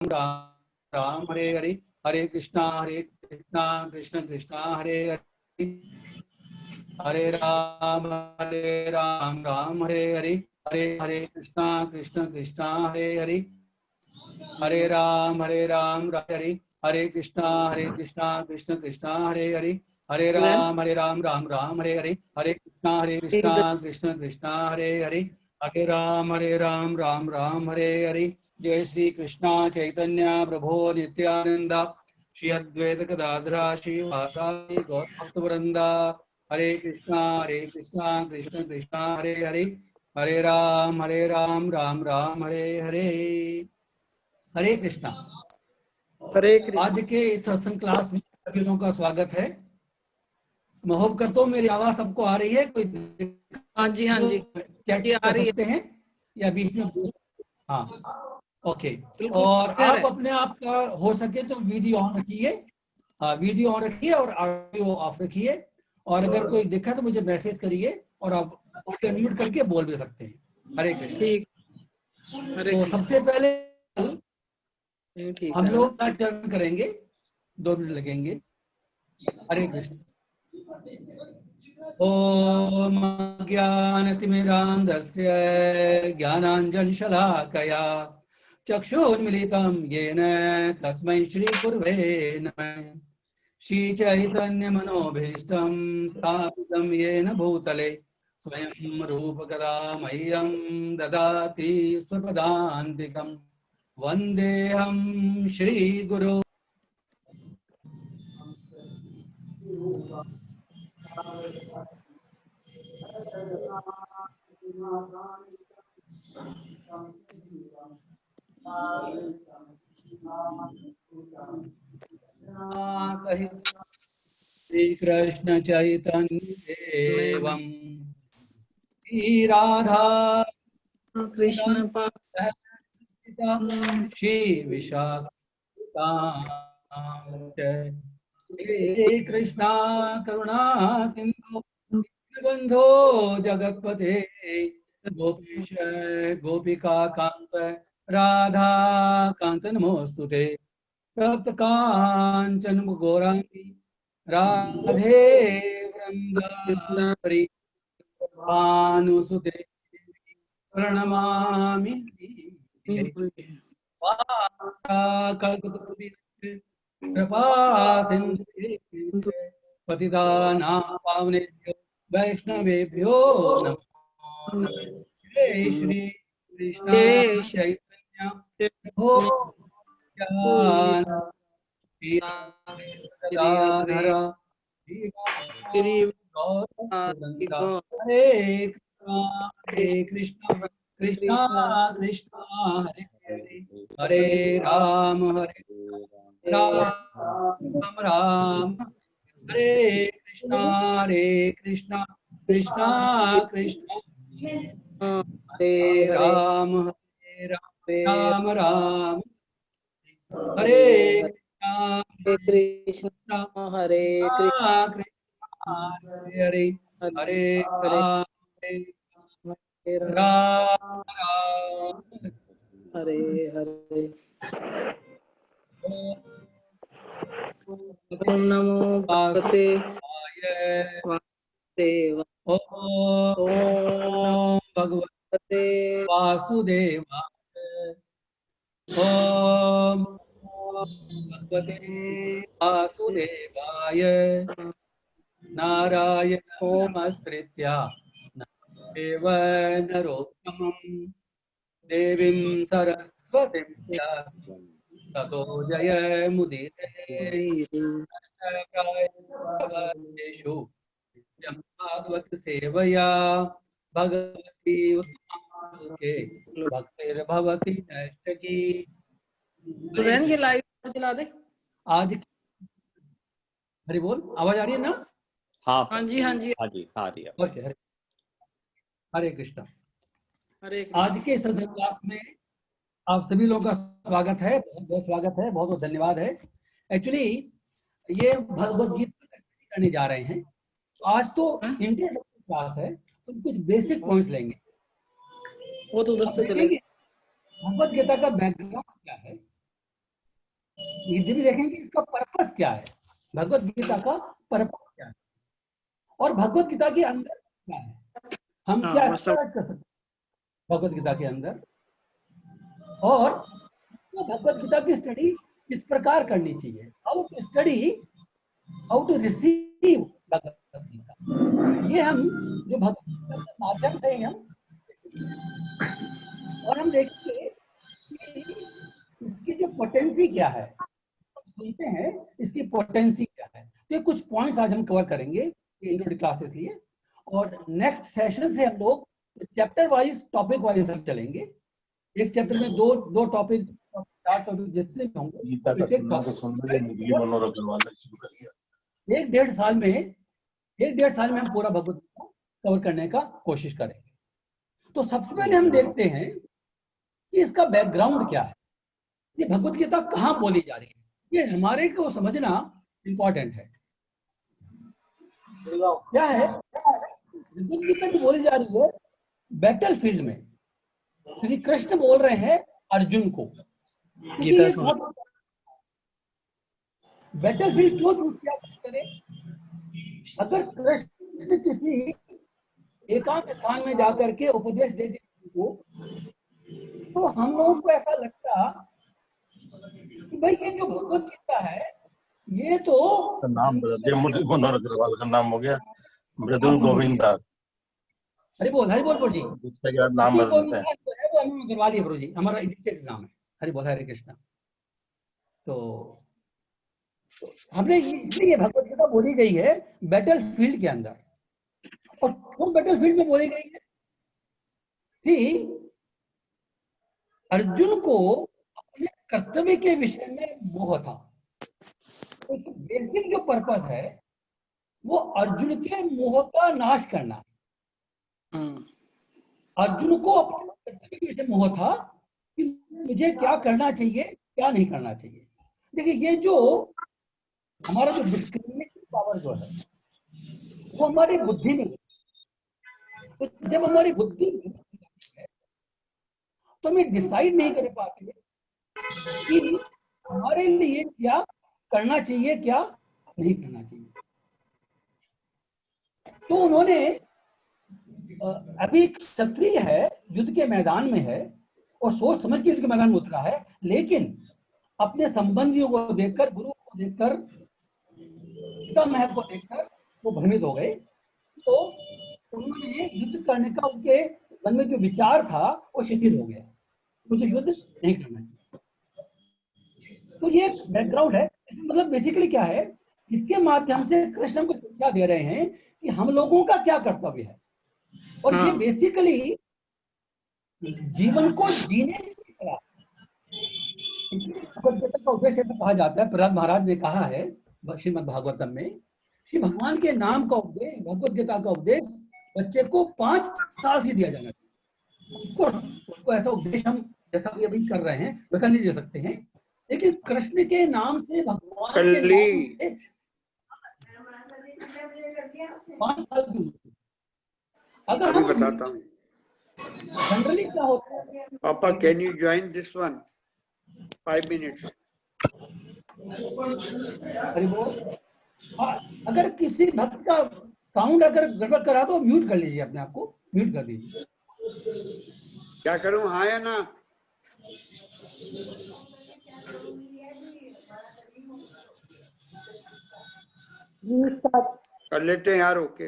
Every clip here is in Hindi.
राम राम हरे हरे, हरे कृष्णा कृष्ण कृष्णा हरे हरे, हरे राम राम हरे हरे, हरे हरे कृष्णा कृष्णा हरे हरे, हरे राम हरे हरे, हरे कृष्णा कृष्ण कृष्णा हरे हरे, हरे राम राम हरे हरे, हरे कृष्णा कृष्ण कृष्णा हरे हरे, हरे राम राम हरे हरे। जय श्री कृष्णा चैतन्य प्रभो नित्यानंद, श्री अद्वैत गदाधर श्रीवासादि गौर भक्तवृंदा, हरे कृष्णा कृष्ण कृष्णा हरे हरे, हरे राम राम हरे हरे। हरे कृष्णा। हरे कृष्ण। आज के इस सत्संग क्लास में सभी लोगों का स्वागत है। मैं होप करता हूँ मेरी आवाज सबको आ रही है। कोई हाँ जी चैट कर सकते हैं या बीच में? हाँ, ओके। और आप अपने आप का हो सके तो वीडियो ऑन रखिए। हाँ, वीडियो ऑन रखिए और ऑडियो ऑफ रखिए। और अगर कोई दिक्कत तो मुझे मैसेज करिए और आप ऑडियो म्यूट करके बोल भी सकते हैं। हरे कृष्ण। तो सबसे पहले हम लोग टर्न करेंगे, 2 मिनट लगेंगे। हरे कृष्ण। ओम ज्ञानतिमिरान्धस्य ज्ञानाञ्जनशलाकया चक्षुर्मिलितं येन तस्मै श्रीगुरवे नमः। श्रीचैतन्यमनोभीष्टं स्थापितं येन भूतले स्वयं रूपकदा मह्यं ददाति स्वपदान्तिकम्। वन्देऽहं श्रीगुरो। सहित श्री कृष्ण चैतन्य देवं श्री राधा कृष्ण श्री विशाखान्वितां श्री कृष्णा करुणा सिंधु बंधो जगतपते गोपीश गोपिका कांत राधा कांत नमोस्तुते। तप्त कांचन गौरांगी राधे वृंदावरी भानुसुते प्रणमामि। कृपा सिंधु पतितानां पावनेभ्यो वैष्णवेभ्यो नमो। जय श्री कृष्ण चैतन्य प्रभु हरे कृष्ण कृष्णा कृष्णा हरे हरे, हरे राम राम हरे कृष्णा कृष्णा कृष्णा हरे राम राम हरे कृष्ण हरे कृष्ण हरे हरे राम हरे हरे। ओम नमो भगवते वासुदेवाय। ओम भगवते वासुदेवाय। ओम भगवते वासुदेवाय। नारायण नमस्कृत्य नरं नरोत्तमं देवीं सरस्वतीं ततो जयमुदीरये। भागवत सेवया भगवती उत्तमालोके भक्तिर्भवति नैष्ठिकी। हुसैन के लाइव चला दे आज। हरि बोल, आवाज आ रही है ना? हाँ जी आ रही है। ओके, हरे कृष्णा। आज के सत्संग क्लास में आप सभी लोगों का स्वागत है, बहुत बहुत स्वागत है, बहुत बहुत धन्यवाद है। एक्चुअली ये भगवद गीता करने जा रहे हैं, तो आज तो इंट्रोडक्शन क्लास है, तो कुछ बेसिक पॉइंट्स लेंगे। वो तो उधर से देखेंगे भगवद गीता का बैकग्राउंड क्या है, ये भी देखेंगे इसका पर्पस क्या है, भगवत गीता का पर्पस क्या है, और भगवत गीता के अंदर क्या है, हम क्या एक्सपेक्ट कर सकते हैं भगवत गीता के अंदर, और तो भगवत गीता की स्टडी किस प्रकार करनी चाहिए, how to study, how to receive Bhagavad Gita. ये हम जो भगवत गीता के माध्यम से ही हम, और हम देखेंगे कि इसकी जो पोटेंसी क्या है, सुनते हैं इसकी पोटेंसी क्या है। तो ये कुछ पॉइंट्स आज हम कवर करेंगे इंट्रोडक्टरी क्लासेस लिए, और नेक्स्ट सेशन से हम लोग चैप्टर वाइज टॉपिक वाइज हम चलेंगे। एक चैप्टर में दो टॉपिक, 4 टॉपिक जितने भी होंगे, 1-1.5 साल में हम पूरा भगवत गीता कवर करने का कोशिश करेंगे। तो सबसे पहले हम देखते हैं कि इसका बैकग्राउंड क्या है, ये भगवत गीता कहाँ बोली जा रही है, ये हमारे को समझना इंपॉर्टेंट है। क्या है भगवत गीता जो बोली जा रही है, बैटल फील्ड में श्री कृष्ण बोल रहे हैं अर्जुन को। बैटल फील्ड क्यों चूज किया करें, अगर कृष्ण किसी एकांत स्थान में जाकर के उपदेश दे को, तो हम लोगों को ऐसा लगता कि भाई ये जो भगवत गीता है ये तो नाम मनोहर अग्रवाल का नाम हो गया मृदुल गोविंद दास। हरि बोल प्रभु जी, नाम बदलते हैं, वो हम करवा दिए प्रभु जी, हमारा एडिटेड नाम है। हरि बोल, हरे कृष्णा। तो हमने इसलिए भगवत गीता बोली गई है बैटल फील्ड के अंदर, और वो बैटल फील्ड में बोली गई है कि अर्जुन को अपने कर्तव्य के विषय में मोह था। तो बेसिक जो पर्पस है वो अर्जुन के मोह का नाश करना। अर्जुन को अपने कर्तव्य के विषय में मोह था कि मुझे क्या करना चाहिए क्या नहीं करना चाहिए। देखिए ये जो हमारा जो डिस्क्रिमिनेटिंग पावर जो है वो हमारी बुद्धि में, तो जब हमारी बुद्धि है तो हम डिसाइड नहीं कर पाते कि हमारे लिए क्या करना चाहिए क्या नहीं करना चाहिए। तो उन्होंने अभी क्षत्रिय है, युद्ध के मैदान में है और सोच समझ के युद्ध के मैदान में उतरा है, लेकिन अपने संबंधियों को देखकर, गुरु को देखकर, पिता महल को देखकर वो भ्रमित हो गए। तो उन्होंने युद्ध करने का उनके मन में जो विचार था वो शिथिल हो गया, मुझे युद्ध नहीं करना चाहिए। तो ये बैकग्राउंड है। मतलब बेसिकली क्या है, इसके माध्यम से कृष्ण को शिक्षा दे रहे हैं कि हम लोगों का क्या कर्तव्य है, और ये बेसिकली जीवन को जीने की तरह का उद्देश्य कहा जाता है। प्रहलाद महाराज ने कहा है श्रीमद् भागवतम में, श्री भगवान के नाम का उपदेश, भगवत गीता का उपदेश बच्चे को 5 साल से दिया जाना चाहिए। उसको ऐसा उपदेश हम जैसा भी अभी कर रहे हैं वैसा नहीं दे सकते हैं, लेकिन कृष्ण के नाम से, भगवान के नाम से 5 साल की, अगर हम बताता हूँ जनरली क्या होता है, पापा can you join this one 5 minutes. अगर किसी भक्त का साउंड अगर गड़बड़ करा तो म्यूट कर लीजिए, अपने आप को म्यूट कर दीजिए। क्या करूं, हाँ या ना? कर लेते हैं यार, ओके।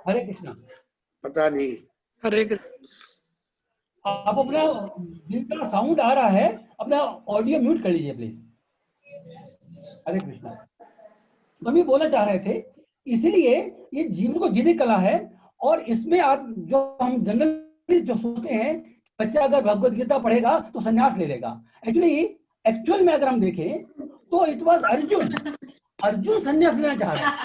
हरे कृष्णा। पता नहीं, हरे कृष्ण। आप अपना जिनका साउंड आ रहा है अपना ऑडियो म्यूट कर लीजिए प्लीज। हरे कृष्णा। तो हम ये बोलना चाह रहे थे, इसलिए ये जीवन को जीने कला है, और इसमें आप जो हम जनरली जो सोचते हैं बच्चा अगर भगवत गीता पढ़ेगा तो संन्यास ले लेगा, एक्चुअल में अगर हम देखें तो इट वाज अर्जुन संन्यास लेना चाह रहा है,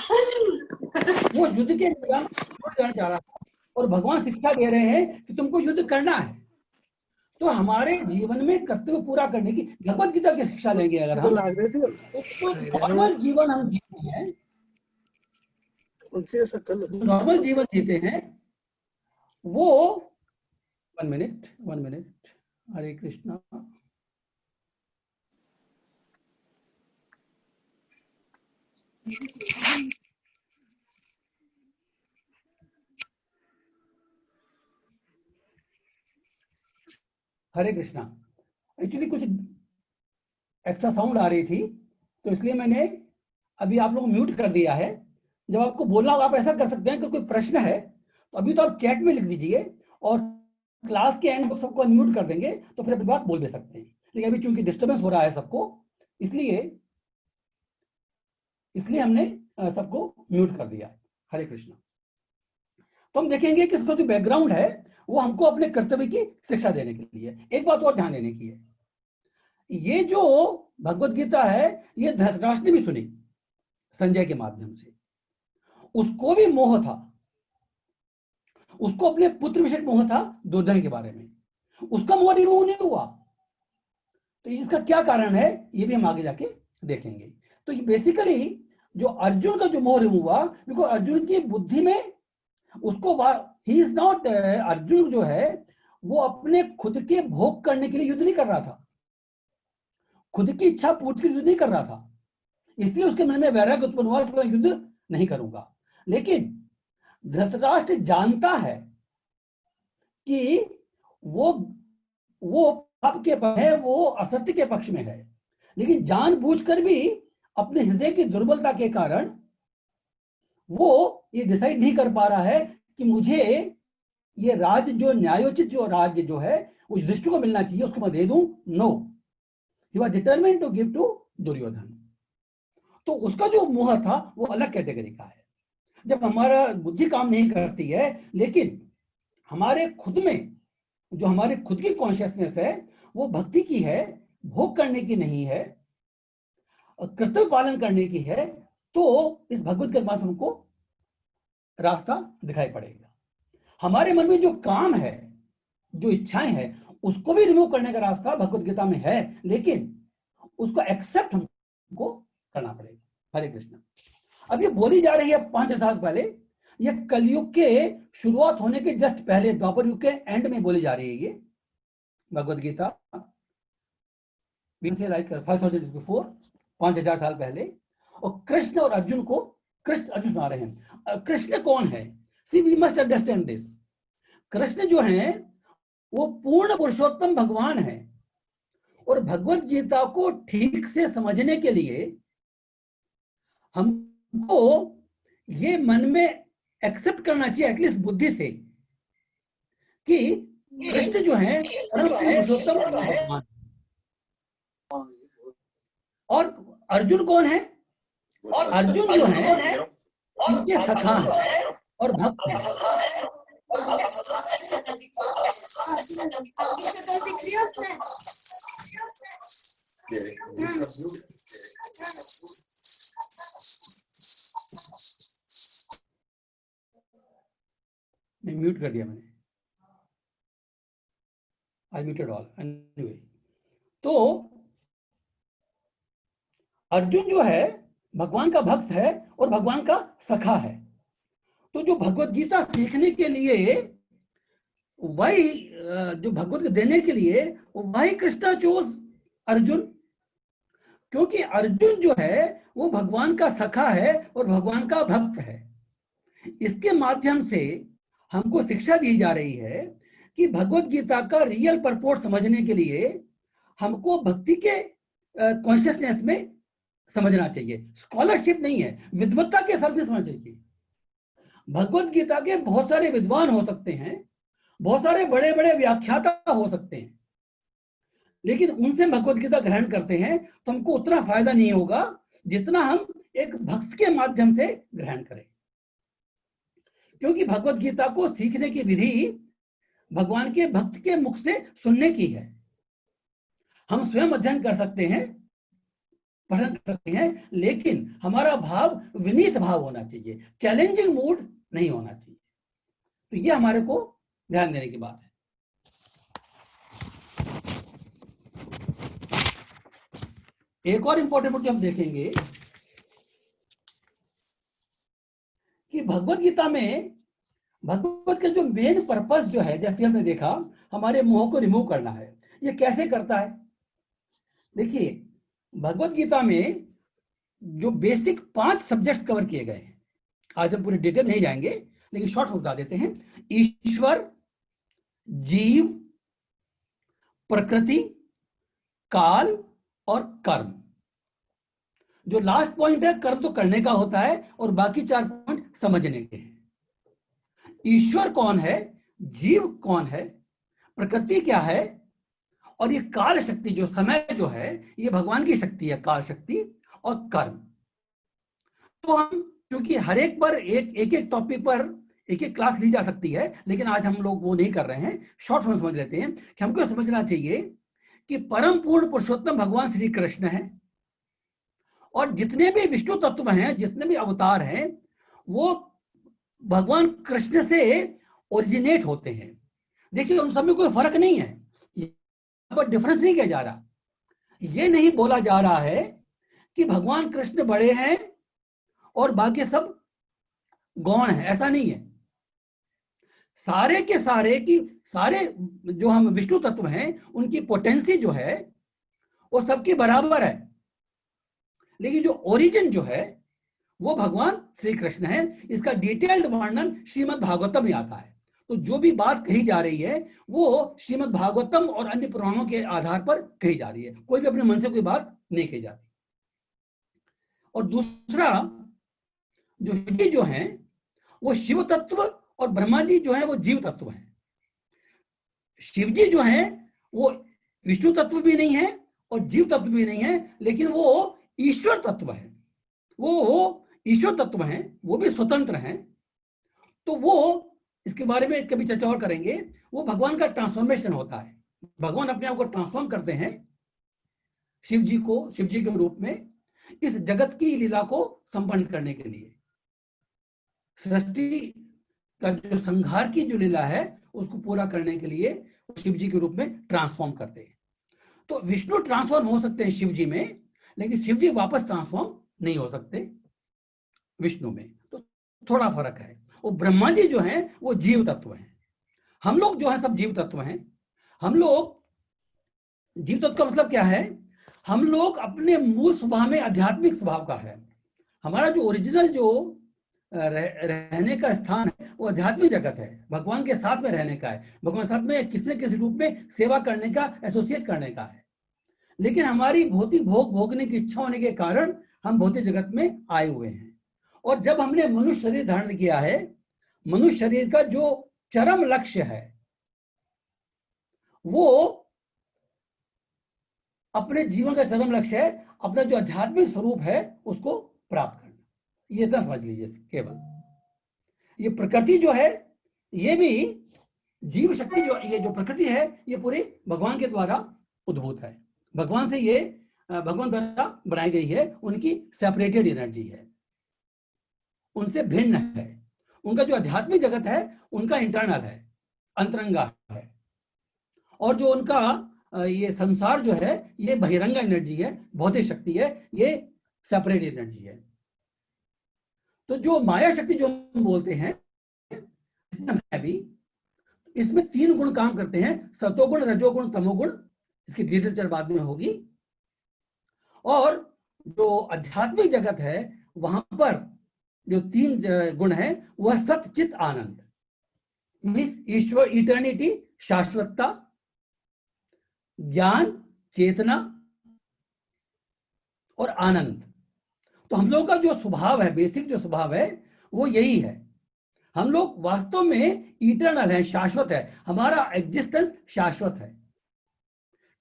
वो युद्ध के मैदान में जाना चाह रहा था, और भगवान शिक्षा दे रहे हैं कि तुमको युद्ध करना है। तो हमारे जीवन में कर्तव्य पूरा करने की भगवत गीता की शिक्षा लेंगे अगर हम, तो नॉर्मल जीवन हम जीते हैं, नॉर्मल जीवन जीते हैं वो 1 मिनट हरे कृष्णा। हरे कृष्णा। एक्चुअली कुछ एक्स्ट्रा साउंड आ रही थी, तो इसलिए मैंने अभी आप लोग को म्यूट कर दिया है। जब आपको बोलना होगा आप ऐसा कर सकते हैं कि कोई प्रश्न है तो अभी तो आप चैट में लिख दीजिए, और क्लास के एंड सबको अनम्यूट कर देंगे, तो फिर अपनी बात बोल भी सकते हैं। लेकिन अभी चूंकि डिस्टर्बेंस हो रहा है सबको, इसलिए हमने सबको म्यूट कर दिया है। हरे कृष्णा। तो हम देखेंगे कि इसका जो बैकग्राउंड है वो हमको अपने कर्तव्य की शिक्षा देने के लिए। एक बात और ध्यान देने की है, ये जो भगवत गीता है ये धृतराष्ट्र ने भी सुनी संजय के माध्यम से। उसको भी मोह था, उसको अपने पुत्र विषय मोह था दुर्योधन के बारे में, उसका मोह रिमूव नहीं हुआ। तो इसका क्या कारण है ये भी हम आगे जाके देखेंगे। तो ये बेसिकली जो अर्जुन का जो मोह रिमूव हुआ, बिकॉज अर्जुन की बुद्धि में उसको ही इज नॉट, अर्जुन जो है वो अपने खुद के भोग करने के लिए युद्ध नहीं कर रहा था, खुद की इच्छा पूर्ति के लिए युद्ध नहीं कर रहा था। इसलिए उसके मन में वैराग्य उत्पन्न हुआ कि मैं युद्ध नहीं करूंगा। लेकिन धृतराष्ट्र जानता है कि वो पाप के पक्ष है, वो असत्य के पक्ष में है, लेकिन जानबूझकर भी अपने हृदय की दुर्बलता के कारण वो ये डिसाइड नहीं कर पा रहा है कि मुझे ये राज्य जो न्यायोचित जो राज्य जो है वो युधिष्ठिर को मिलना चाहिए, उसको मैं दे दूं। No, he was determined to give to Duryodhana. तो उसका जो मोह था वो अलग कैटेगरी का है। जब हमारा बुद्धि काम नहीं करती है, लेकिन हमारे खुद में जो हमारे खुद की कॉन्शियसनेस है वो भक्ति की है, भोग करने की नहीं है, कर्तव्य पालन करने की है, तो इस भगवत के माध्यम हमको रास्ता दिखाई पड़ेगा। हमारे मन में जो काम है, जो इच्छाएं हैं, उसको भी रिमूव करने का रास्ता भगवत गीता में है, लेकिन उसको एक्सेप्ट हमको करना पड़ेगा। हरे कृष्ण। अब ये बोली जा रही है 5,000 साल पहले, ये कलयुग के शुरुआत होने के जस्ट पहले, द्वापर युग के एंड में बोली जा रही है ये Bhagavad Gita, like 5,000 years before, 5,000 साल पहले। और कृष्ण और अर्जुन को, कृष्ण अर्जुन सुना रहे हैं। कृष्ण कौन है? See we must understand this. Krishna जो है वो पूर्ण पुरुषोत्तम भगवान है, और भगवत गीता को ठीक से समझने के लिए हमको ये मन में एक्सेप्ट करना चाहिए, एटलीस्ट बुद्धि से, कि कृष्ण जो है पुरुषोत्तम भगवान, और अर्जुन कौन है? अर्जुन जो है उनके सखा है और भक्त है। म्यूट कर दिया मैंने, आई म्यूटेड ऑल एनीवे। तो अर्जुन जो है भगवान का भक्त है और भगवान का सखा है। तो जो भगवत गीता सीखने के लिए वही जो भगवत गीता देने के लिए वही कृष्णा चोज अर्जुन, क्योंकि अर्जुन जो है वो भगवान का सखा है और भगवान का भक्त है। इसके माध्यम से हमको शिक्षा दी जा रही है कि भगवत गीता का रियल परपोर्ट समझने के लिए हमको भक्ति के कॉन्शियसनेस में समझना चाहिए। स्कॉलरशिप नहीं है, विद्वत्ता के हिसाब से समझना चाहिए। भगवत गीता के बहुत सारे विद्वान हो सकते हैं, बहुत सारे बड़े बड़े व्याख्याता हो सकते हैं, लेकिन उनसे भगवत गीता ग्रहण करते हैं तो हमको उतना फायदा नहीं होगा जितना हम एक भक्त के माध्यम से ग्रहण करें। क्योंकि भगवत गीता को सीखने की विधि भगवान के भक्त के मुख से सुनने की है। हम स्वयं अध्ययन कर सकते हैं, पठन कर सकते हैं, लेकिन हमारा भाव विनीत भाव होना चाहिए, चैलेंजिंग मूड नहीं होना चाहिए। तो ये हमारे को ध्यान देने की बात है। एक और इंपॉर्टेंट पॉइंट हम देखेंगे कि भगवत गीता में भगवत का जो मेन पर्पस जो है, जैसे हमने देखा, हमारे मोह को रिमूव करना है। ये कैसे करता है? देखिए, भगवत गीता में जो बेसिक 5 सब्जेक्ट्स कवर किए गए हैं। आज हम पूरे डिटेल नहीं जाएंगे, लेकिन शॉर्ट में बता देते हैं। ईश्वर, जीव, प्रकृति, काल और कर्म। जो लास्ट पॉइंट है, कर्म तो करने का होता है, और बाकी 4 पॉइंट समझने के हैं। ईश्वर कौन है, जीव कौन है, प्रकृति क्या है, और ये काल शक्ति, जो समय जो है, ये भगवान की शक्ति है, काल शक्ति, और कर्म। तो हम, क्योंकि हर एक पर एक एक टॉपिक पर एक एक क्लास ली जा सकती है, लेकिन आज हम लोग वो नहीं कर रहे हैं, शॉर्ट में समझ लेते हैं कि हमको समझना चाहिए कि परम पूर्ण पुरुषोत्तम भगवान श्री कृष्ण है, और जितने भी विष्णु तत्व हैं, जितने भी अवतार हैं, वो भगवान कृष्ण से ओरिजिनेट होते हैं। देखिए, उन सब में कोई फर्क नहीं है, यहाँ पर डिफरेंस नहीं किया जा रहा। ये नहीं बोला जा रहा है कि भगवान कृष्ण बड़े हैं और बाकी सब गौण है, ऐसा नहीं है। सारे के सारे की सारे जो हम विष्णु तत्व हैं, उनकी पोटेंसी जो है वो सबकी बराबर है, लेकिन जो ओरिजिन जो है वो भगवान श्री कृष्ण है। इसका डिटेल्ड वर्णन श्रीमद् भागवतम में आता है। तो जो भी बात कही जा रही है वो श्रीमद् भागवतम और अन्य पुराणों के आधार पर कही जा रही है, कोई भी अपने मन से कोई बात नहीं कही जाती। और दूसरा, जो शिवजी जो हैं वो शिव तत्व, और ब्रह्मा जी जो है वो जीव तत्व हैं। शिवजी जो हैं वो विष्णु तत्व भी नहीं है और जीव तत्व भी नहीं है, लेकिन वो ईश्वर तत्व है, वो ईश्वर तत्व हैं, वो भी स्वतंत्र हैं। तो वो, इसके बारे में कभी चर्चा और करेंगे, वो भगवान का ट्रांसफॉर्मेशन होता है। भगवान अपने आप को ट्रांसफॉर्म करते हैं शिव जी के रूप में, इस जगत की लीला को संपन्न करने के लिए। सृष्टि का जो संहार की जो लीला है उसको पूरा करने के लिए शिव जी के रूप में ट्रांसफॉर्म करते हैं। तो विष्णु ट्रांसफॉर्म हो सकते हैं शिव जी में, लेकिन शिव जी वापस ट्रांसफॉर्म नहीं हो सकते विष्णु में। तो थोड़ा फर्क है। और ब्रह्मा जी जो हैं वो जीव तत्व हैं, हम लोग जो है सब जीव तत्व हैं। हम लोग, जीव तत्व का मतलब क्या है, हम लोग अपने मूल स्वभाव में आध्यात्मिक स्वभाव का है। हमारा जो ओरिजिनल जो रहने का स्थान है वो आध्यात्मिक जगत है, भगवान के साथ में रहने का है, भगवान के साथ में किसी न किसी रूप में सेवा करने का, एसोसिएट करने का है। लेकिन हमारी भौतिक भोग भोगने की इच्छा होने के कारण हम भौतिक जगत में आए हुए हैं। और जब हमने मनुष्य शरीर धारण किया है, मनुष्य शरीर का जो चरम लक्ष्य है वो अपने जीवन का चरम लक्ष्य है अपना जो आध्यात्मिक स्वरूप है उसको प्राप्त करना। ये इतना समझ लीजिए केवल। ये प्रकृति जो है ये भी जीव शक्ति, जो ये जो प्रकृति है ये पूरी भगवान के द्वारा उद्भूत है, भगवान से ये भगवान द्वारा बनाई गई है, उनकी सेपरेटेड एनर्जी है, उनसे भिन्न है। उनका जो आध्यात्मिक जगत है उनका इंटरनल है, अंतरंगा है, और जो उनका ये संसार जो है ये बहिरंगा एनर्जी है, भौतिक शक्ति है, ये सेपरेट एनर्जी है। तो जो माया शक्ति जो हम बोलते हैं भी, इसमें 3 गुण काम करते हैं, सतोगुण, रजोगुण, तमोगुण। इसकी डिटेल चर्चा बाद में होगी। और जो आध्यात्मिक जगत है वहां पर जो 3 गुण है वह सत्य, चित, आनंद, मीन्स ईश्वर, इटर्निटी, शाश्वतता, ज्ञान, चेतना और आनंद। तो हम लोगों का जो स्वभाव है, बेसिक जो स्वभाव है वो यही है। हम लोग वास्तव में इटर्नल है, शाश्वत है, हमारा एग्जिस्टेंस शाश्वत है।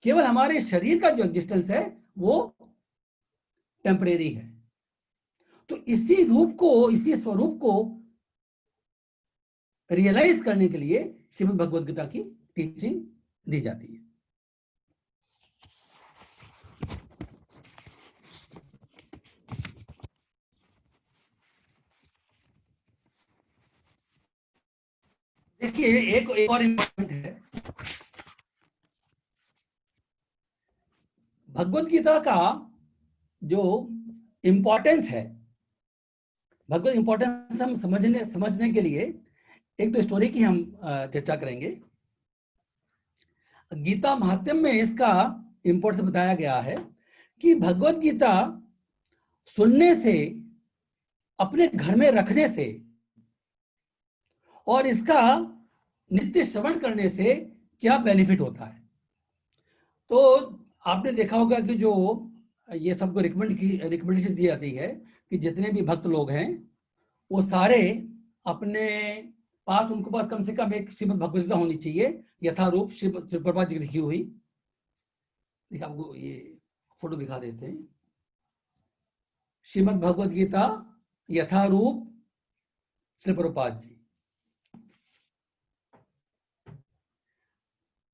केवल हमारे शरीर का जो एग्जिस्टेंस है वो टेम्परेरी है। तो इसी रूप को, इसी स्वरूप को रियलाइज करने के लिए श्रीमद् भगवद गीता की टीचिंग दी जाती है। देखिए, एक और इम्पोर्टेंट है, भगवद गीता का जो इंपॉर्टेंस है, भगवत इंपॉर्टेंस हम समझने के लिए एक तो स्टोरी की हम चर्चा करेंगे। गीता महात्म्य में इसका इंपॉर्टेंस बताया गया है कि भगवत गीता सुनने से, अपने घर में रखने से और इसका नित्य श्रवण करने से क्या बेनिफिट होता है। तो आपने देखा होगा कि जो ये सबको रिकमेंडेशन दी जाती है कि जितने भी भक्त लोग हैं वो सारे अपने पास, उनको पास कम से कम एक श्रीमद् भगवद गीता होनी चाहिए, यथारूप श्री प्रभुपाद जी की लिखी हुई। देखिए आपको ये फोटो दिखा देते हैं, श्रीमद् भगवद गीता यथारूप श्री प्रभुपाद जी।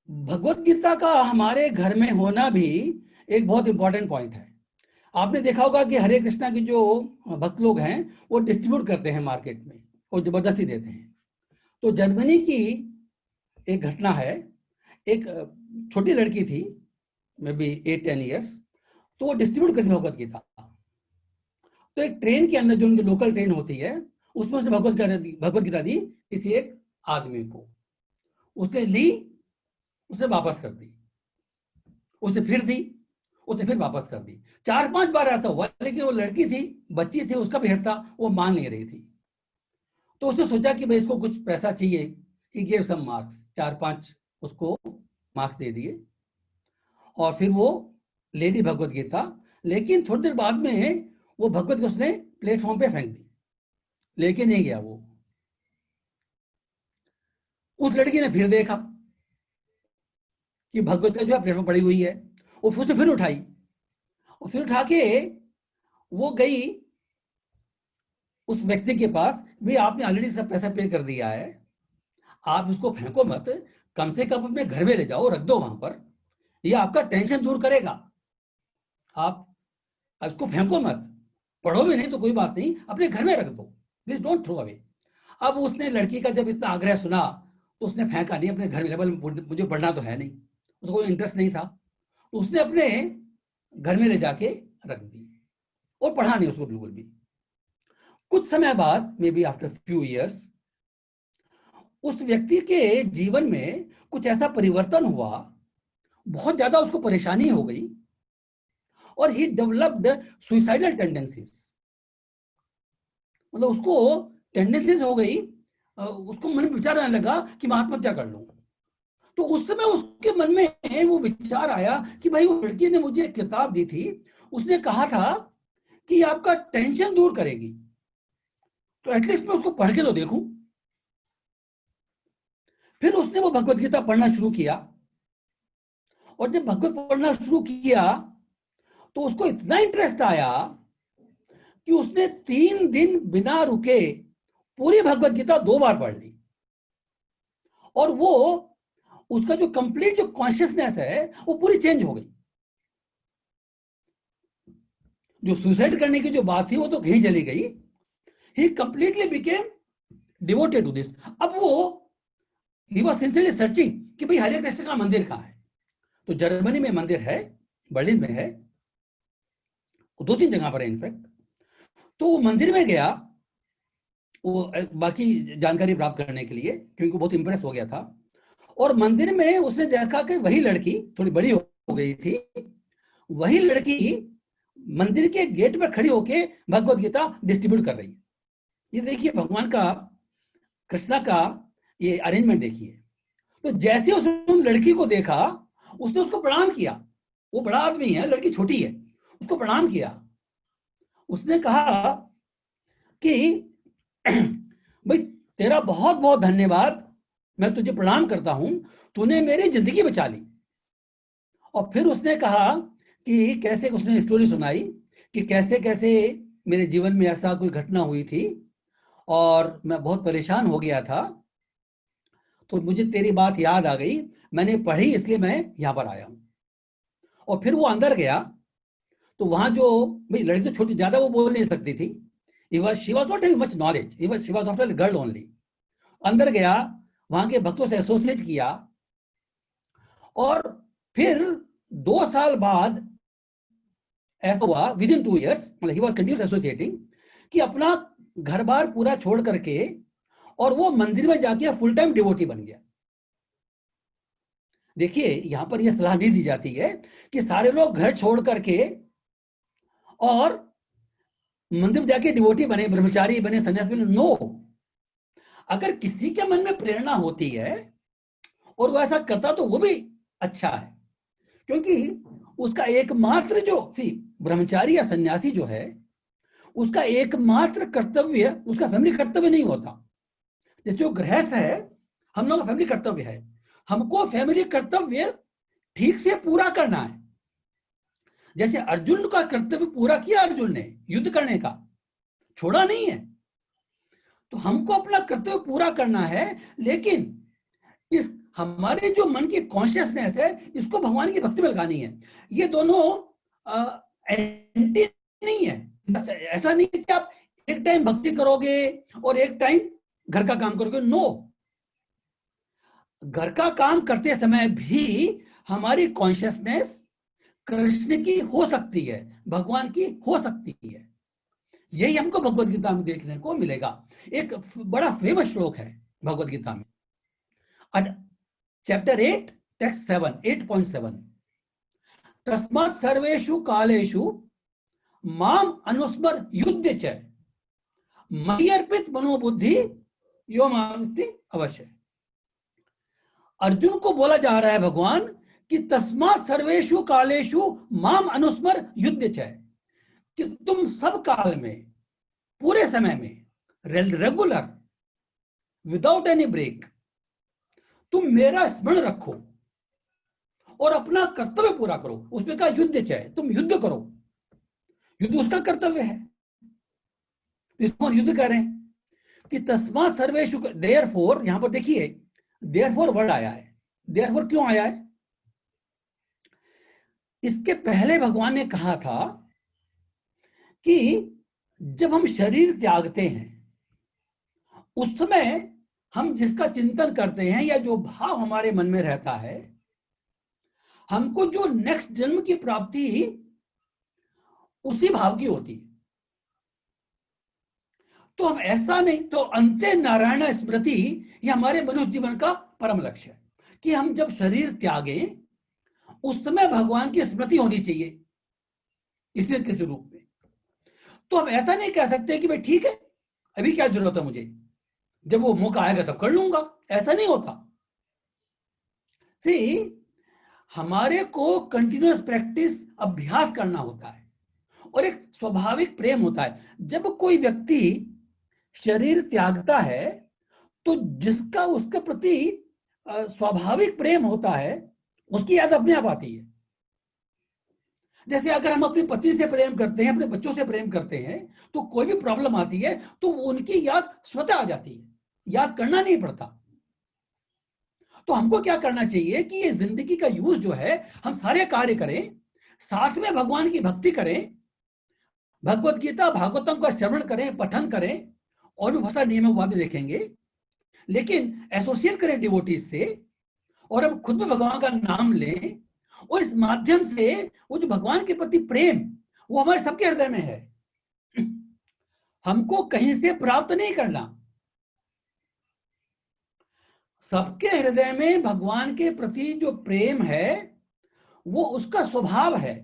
भगवत गीता का हमारे घर में होना भी एक बहुत इंपॉर्टेंट पॉइंट है। आपने देखा होगा कि हरे कृष्णा के जो भक्त लोग हैं वो डिस्ट्रीब्यूट करते हैं मार्केट में और जबरदस्ती देते हैं। तो जर्मनी की एक घटना है, एक छोटी लड़की थी, मे बी 8-10 ईयर्स, तो वो डिस्ट्रीब्यूट करती भगवत गीता। तो एक ट्रेन के अंदर जो उनकी लोकल ट्रेन होती है उसमें उसने भगवत गीता दी किसी एक आदमी को। उसने ली, उसने वापस कर दी, उसने फिर दी, उसने फिर वापस कर दी। 4-5 बार ऐसा हुआ, लेकिन वो लड़की थी, बच्ची थी, उसका भी हट था, वो मान नहीं रही थी। तो उसने सोचा कि भाई इसको कुछ पैसा चाहिए, ही गिव सम मार्क्स, 4-5 उसको मार्क्स दे दिए और फिर वो ले ली भगवत गीता। लेकिन थोड़ी देर बाद में वो भगवत गीता उसने प्लेटफॉर्म पे फेंक दी, लेके नहीं गया वो। उस लड़की ने फिर देखा कि भगवत गीता जो है प्लेटफॉर्म पड़ी हुई है, वो उसने फिर उठाई और फिर उठा के वो गई उस व्यक्ति के पास, भाई आपने ऑलरेडी सब पैसा पे कर दिया है, आप इसको फेंको मत, कम से कम अपने घर में ले जाओ, रख दो वहां पर, ये आपका टेंशन दूर करेगा। आप इसको फेंको मत, पढ़ो भी नहीं तो कोई बात नहीं, अपने घर में रख दो, प्लीज डोंट थ्रो अवे। अब उसने लड़की का जब इतना आग्रह सुना तो उसने फेंका नहीं, अपने घर में, मुझे पढ़ना तो है नहीं, उसको कोई इंटरेस्ट नहीं था, उसने अपने घर में ले जाके रख दी और पढ़ा नहीं उसको बिल्कुल भी। कुछ समय बाद, may be after few years, उस व्यक्ति के जीवन में कुछ ऐसा परिवर्तन हुआ, बहुत ज्यादा उसको परेशानी हो गई और ही डेवलप्ड सुइसाइडल टेंडेंसीज। मतलब उसको टेंडेंसीज हो गई, उसको मन में विचार आने लगा कि मैं आत्महत्या कर लूं। तो उस समय उसके मन में वो विचार आया कि भाई वो लड़की ने मुझे एक किताब दी थी, उसने कहा था कि आपका टेंशन दूर करेगी, तो एटलीस्ट मैं उसको पढ़ के तो देखूं। फिर उसने वो भगवत गीता पढ़ना शुरू किया और जब भगवत पढ़ना शुरू किया तो उसको इतना इंटरेस्ट आया कि उसने 3 दिन बिना रुके पूरी भगवत गीता 2 बार पढ़ ली। और वो उसका जो कंप्लीट जो कॉन्शियसनेस है वो पूरी चेंज हो गई। जो सुसाइड करने की जो बात थी वो तो कहीं चली गई, he completely became devoted to this. अब वो ही वाज सिंसियरली सर्चिंग कि भाई हरे कृष्ण का मंदिर कहाँ है। तो जर्मनी में मंदिर है, बर्लिन में है, 2-3 जगह पर है इनफैक्ट। तो वो मंदिर में गया वो बाकी जानकारी प्राप्त करने के लिए, क्योंकि बहुत इंप्रेस हो गया था। और मंदिर में उसने देखा कि वही लड़की, थोड़ी बड़ी हो गई थी, वही लड़की मंदिर के गेट पर खड़ी होके भगवत गीता डिस्ट्रीब्यूट कर रही है। ये देखिए भगवान का, कृष्णा का ये अरेंजमेंट देखिए। तो जैसे उसने उन लड़की को देखा, उसने उसको प्रणाम किया। वो बड़ा आदमी है, लड़की छोटी है, उसको प्रणाम किया। उसने कहा कि भाई तेरा बहुत बहुत धन्यवाद, मैं तुझे प्रणाम करता हूं, तूने मेरी जिंदगी बचा ली। और फिर उसने कहा कि कैसे, उसने स्टोरी सुनाई कि कैसे कैसे मेरे जीवन में ऐसा कोई घटना हुई थी और मैं बहुत परेशान हो गया था, तो मुझे तेरी बात याद आ गई, मैंने पढ़ी इसलिए मैं यहां पर आया हूं। और फिर वो अंदर गया तो वहां जो, भाई लड़की तो छोटी, ज्यादा वो बोल नहीं सकती थी, she was not having much knowledge, she was after all a girl only। अंदर गया, वहां के भक्तों से एसोसिएट किया और फिर 2 साल बाद ऐसा हुआ, विदिन 2 years, मतलब ही वाज कंटिन्यूअस एसोसिएटिंग, कि अपना घर बार पूरा छोड़ करके और वो मंदिर में जाके फुल टाइम डिवोटी बन गया। देखिए यहां पर यह सलाह नहीं दी जाती है कि सारे लोग घर छोड़ करके और मंदिर जाके डिवोटी बने, ब्रह्मचारी बने, सन्यासी बने, नो। अगर किसी के मन में प्रेरणा होती है और वो ऐसा करता तो वो भी अच्छा है, क्योंकि उसका एकमात्र जो ब्रह्मचारी या सन्यासी जो है उसका एकमात्र कर्तव्य उसका फैमिली कर्तव्य नहीं होता। जैसे जो गृहस्थ है, हम लोग का फैमिली कर्तव्य है, हमको फैमिली कर्तव्य ठीक से पूरा करना है। जैसे अर्जुन का कर्तव्य पूरा किया अर्जुन ने युद्ध करने का, छोड़ा नहीं है। तो हमको अपना कर्तव्य पूरा करना है, लेकिन इस हमारे जो मन की कॉन्शियसनेस है इसको भगवान की भक्ति में लगानी है। ये दोनों एंटी नहीं है। ऐसा नहीं है कि आप एक टाइम भक्ति करोगे और एक टाइम घर का काम करोगे, नो। घर का काम करते समय भी हमारी कॉन्शियसनेस कृष्ण की हो सकती है, भगवान की हो सकती है। यही हमको भगवत गीता में देखने को मिलेगा। एक बड़ा फेमस श्लोक है भगवत गीता में, चैप्टर 8 टेक्स्ट 7 8.7, तस्मात् सर्वेषु कालेषु माम अनुस्मर युद्ध च मयि अर्पित मनोबुद्धि यो मामिति अवश्य। अर्जुन को बोला जा रहा है भगवान कि तस्मात् सर्वेषु कालेषु माम अनुस्मर युद्ध च, कि तुम सब काल में, पूरे समय में, रेगुलर, विदाउट एनी ब्रेक, तुम मेरा स्मरण रखो और अपना कर्तव्य पूरा करो। उसमें कहा युद्ध चाहे, तुम युद्ध करो, युद्ध उसका कर्तव्य है। इसको युद्ध कर रहे हैं कि तस्मात् सर्वेषु, देयरफॉर, यहां पर देखिए देयरफॉर वर्ड आया है। देयरफॉर क्यों आया है? इसके पहले भगवान ने कहा था कि जब हम शरीर त्यागते हैं उस समय हम जिसका चिंतन करते हैं या जो भाव हमारे मन में रहता है, हमको जो नेक्स्ट जन्म की प्राप्ति उसी भाव की होती है। तो हम ऐसा नहीं, तो अंते नारायण स्मृति ये हमारे मनुष्य जीवन का परम लक्ष्य है कि हम जब शरीर त्यागें उस समय भगवान की स्मृति होनी चाहिए किसी न किसी रूप में। तो हम ऐसा नहीं कह सकते कि भाई ठीक है अभी क्या जरूरत है मुझे, जब वो मौका आएगा तब कर लूंगा, ऐसा नहीं होता। हमारे को कंटिन्यूअस प्रैक्टिस, अभ्यास करना होता है और एक स्वाभाविक प्रेम होता है। जब कोई व्यक्ति शरीर त्यागता है तो जिसका उसके प्रति स्वाभाविक प्रेम होता है उसकी याद अपने आप आती है। जैसे अगर हम अपनी पत्नी से प्रेम करते हैं, अपने बच्चों से प्रेम करते हैं, तो कोई भी प्रॉब्लम आती है तो उनकी याद स्वतः आ जाती है, याद करना नहीं पड़ता। तो हमको क्या करना चाहिए कि ये जिंदगी का यूज जो है, हम सारे कार्य करें, साथ में भगवान की भक्ति करें, भगवत गीता भागवतम का श्रवण करें, पठन करें, और भी बहुत सारे नियम वादे देखेंगे, लेकिन एसोसिएट करें डिवोटीज से, और हम खुद में भगवान का नाम लें, और इस माध्यम से वो जो भगवान के प्रति प्रेम वो हमारे सबके हृदय में है, हमको कहीं से प्राप्त नहीं करना। सबके हृदय में भगवान के प्रति जो प्रेम है वो उसका स्वभाव है।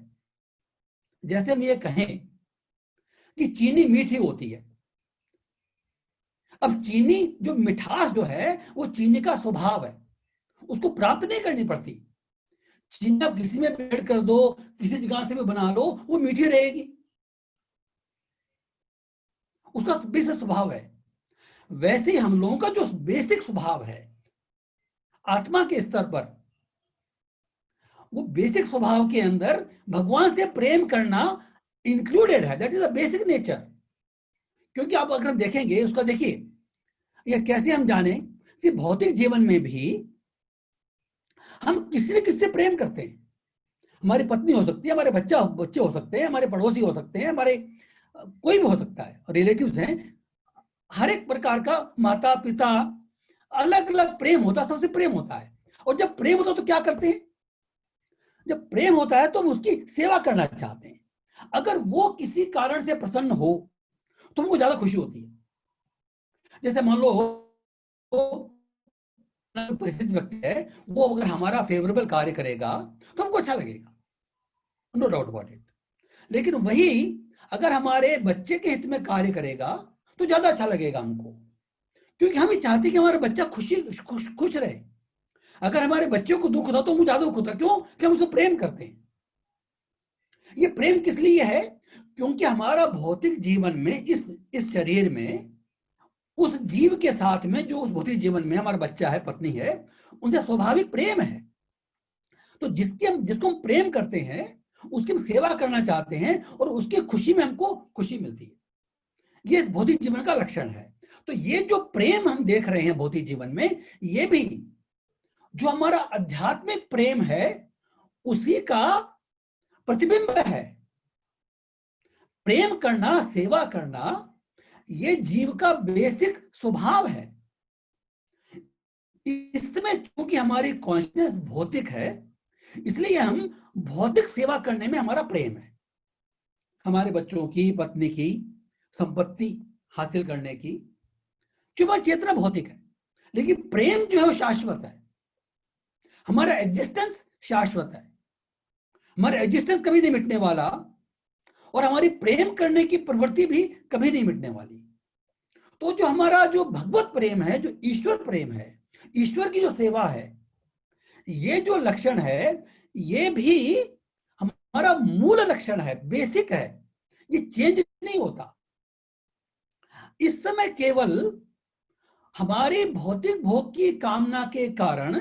जैसे हम ये कहें कि चीनी मीठी होती है, अब चीनी जो मिठास जो है वो चीनी का स्वभाव है, उसको प्राप्त नहीं करनी पड़ती। चीनी आप किसी में ऐड कर दो, किसी जगह से भी बना लो, वो मीठी रहेगी, उसका बेसिक स्वभाव है। वैसे ही हम लोगों का जो बेसिक स्वभाव है आत्मा के स्तर पर, वो बेसिक स्वभाव के अंदर भगवान से प्रेम करना इंक्लूडेड है। That is a basic nature. क्योंकि आप अगर हम देखेंगे उसका, देखिए ये कैसे हम जाने, सिर्फ भौतिक जीवन में भी हम किसी न किसी से प्रेम करते हैं। हमारी पत्नी हो सकती है, हमारे बच्चे हो सकते हैं, हमारे पड़ोसी हो सकते हैं, हमारे कोई भी हो सकता है, रिलेटिव्स हैं, हर एक प्रकार का, माता पिता, अलग अलग प्रेम होता है, सबसे प्रेम होता है। और जब प्रेम होता है तो क्या करते हैं? जब प्रेम होता है तो हम उसकी सेवा करना चाहते हैं। अगर वो किसी कारण से प्रसन्न हो तो हमको ज्यादा खुशी होती है। जैसे मान लो परिस्थिति व्यक्ति है, वो अगर हमारा फेवरेबल कार्य करेगा तो हमको अच्छा लगेगा, नो डाउट अबाउट इट। लेकिन वही अगर हमारे बच्चे के हित में कार्य करेगा तो ज्यादा अच्छा लगेगा हमको, क्योंकि हम ही चाहते हैं कि हमारा बच्चा खुश रहे। अगर हमारे बच्चों को दुख होता तो मुझे ज्यादा दुख होता, क्यों? कि हम उसको प्रेम करते हैं। ये प्रेम किस लिए है? क्योंकि हमारा भौतिक जीवन में, इस शरीर में, उस जीव के साथ में, जो उस भौतिक जीवन में हमारा बच्चा है, पत्नी है, उनसे स्वाभाविक प्रेम है। तो जिसको हम प्रेम करते हैं, उसकी हम सेवा करना चाहते हैं, और उसकी खुशी में हमको खुशी मिलती है। ये भौतिक जीवन का लक्षण है। तो ये जो प्रेम हम देख रहे हैं भौतिक जीवन में, ये भी जो हमारा आध्यात्मिक प्रेम है उसी का प्रतिबिंब है। प्रेम करना, सेवा करना, ये जीव का बेसिक स्वभाव है। इसमें क्योंकि हमारी कॉन्शियसनेस भौतिक है, इसलिए हम भौतिक सेवा करने में हमारा प्रेम है। हमारे बच्चों की, पत्नी की संपत्ति हासिल करने की, क्योंकि चेतना भौतिक है, लेकिन प्रेम जो है वो शाश्वत है। हमारा एग्जिस्टेंस शाश्वत है, हमारा एग्जिस्टेंस कभी नहीं मिटने वाला, और हमारी प्रेम करने की प्रवृत्ति भी कभी नहीं मिटने वाली। तो जो हमारा जो भगवत प्रेम है, जो ईश्वर प्रेम है, ईश्वर की जो सेवा है, ये जो लक्षण है, ये भी हमारा मूल लक्षण है, बेसिक है, ये चेंज नहीं होता। इस समय केवल हमारी भौतिक भोग की कामना के कारण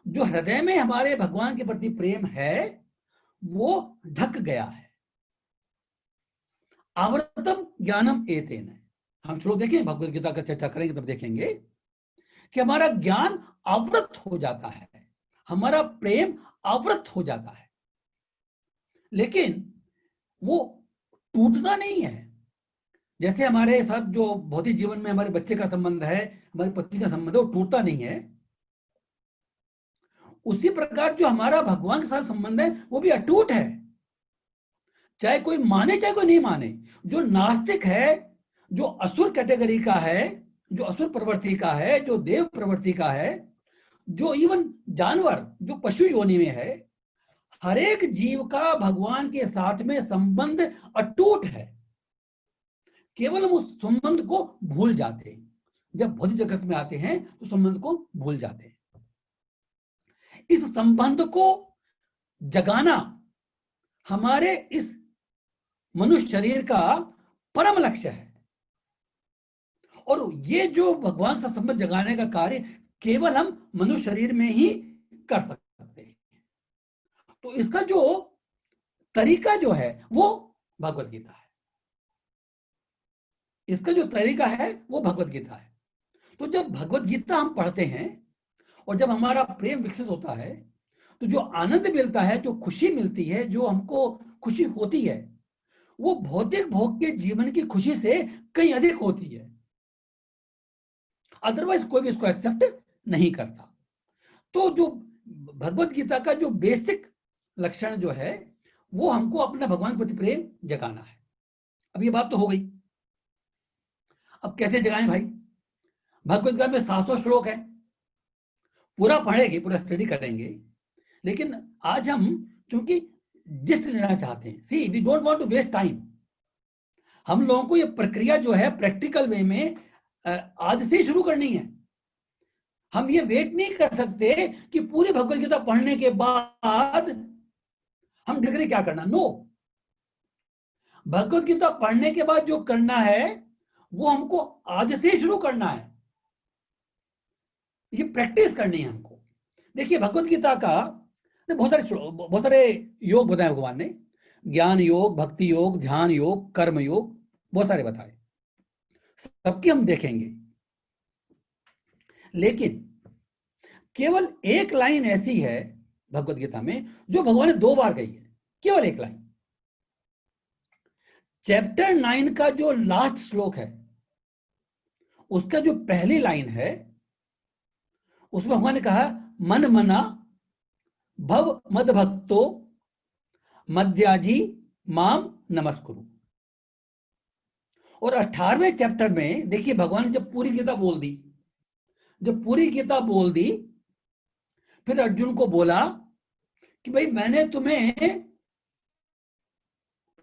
जो हृदय में हमारे भगवान के प्रति प्रेम है वो ढक गया है। आवृतम ज्ञानम एतेन, हम श्लोक देखें, भगवत गीता का चर्चा करेंगे तब देखेंगे कि हमारा ज्ञान आवृत हो जाता है, हमारा प्रेम आवृत हो जाता है, लेकिन वो टूटता नहीं है। जैसे हमारे साथ जो भौतिक जीवन में हमारे बच्चे का संबंध है, हमारी पत्नी का संबंध है, वो टूटता नहीं है, उसी प्रकार जो हमारा भगवान के साथ संबंध है वो भी अटूट है। चाहे कोई माने चाहे कोई नहीं माने, जो नास्तिक है, जो असुर कैटेगरी का है, जो असुर प्रवृत्ति का है, जो देव प्रवृत्ति का है, जो इवन जानवर, जो पशु योनि में है, हर एक जीव का भगवान के साथ में संबंध अटूट है। केवल हम उस संबंध को भूल जाते हैं। जब भौतिक जगत में आते हैं तो संबंध को भूल जाते हैं। इस संबंध को जगाना हमारे इस मनुष्य शरीर का परम लक्ष्य है, और ये जो भगवान से संबंध जगाने का कार्य केवल हम मनुष्य शरीर में ही कर सकते हैं। तो इसका जो तरीका जो है वो भगवत गीता है। इसका जो तरीका है वो भगवत गीता है। तो जब भगवत गीता हम पढ़ते हैं और जब हमारा प्रेम विकसित होता है, तो जो आनंद मिलता है, जो खुशी मिलती है, जो हमको खुशी होती है, वो भौतिक भोग के जीवन की खुशी से कहीं अधिक होती है। अदरवाइज कोई भी इसको एक्सेप्ट नहीं करता। तो जो भगवत गीता का जो बेसिक लक्षण जो है वो हमको अपना भगवान के प्रति प्रेम जगाना है। अब ये बात तो हो गई, अब कैसे जगाएं भाई? भगवत गीता में 700 श्लोक है, पूरा पढ़ेंगे, पूरा स्टडी करेंगे, लेकिन आज हम क्योंकि जिस्ट लेना चाहते हैं, see we don't want to waste time. हम लोगों को ये प्रक्रिया जो है प्रैक्टिकल वे में आज से ही शुरू करनी है। हम ये वेट नहीं कर सकते कि पूरी भगवत गीता पढ़ने के बाद हम डिग्री क्या करना। नो, भगवत गीता पढ़ने के बाद जो करना है वो हमको आज से ही शुरू करना है। ये प्रैक्टिस करनी है हमको। देखिए भगवत गीता का बहुत सारे योग बताए भगवान ने, ज्ञान योग, भक्ति योग, ध्यान योग, कर्म योग, बहुत सारे बताए, सबकी हम देखेंगे। लेकिन केवल एक लाइन ऐसी है भगवत गीता में जो भगवान ने 2 बार कही है, केवल एक लाइन। चैप्टर 9 का जो लास्ट श्लोक है उसका जो पहली लाइन है उसमें भगवान ने कहा मन मना भव मद भक्तो मध्याजी माम नमस्कुरु। और 18वें चैप्टर में देखिए भगवान ने जब पूरी गीता बोल दी, फिर अर्जुन को बोला कि भाई मैंने तुम्हें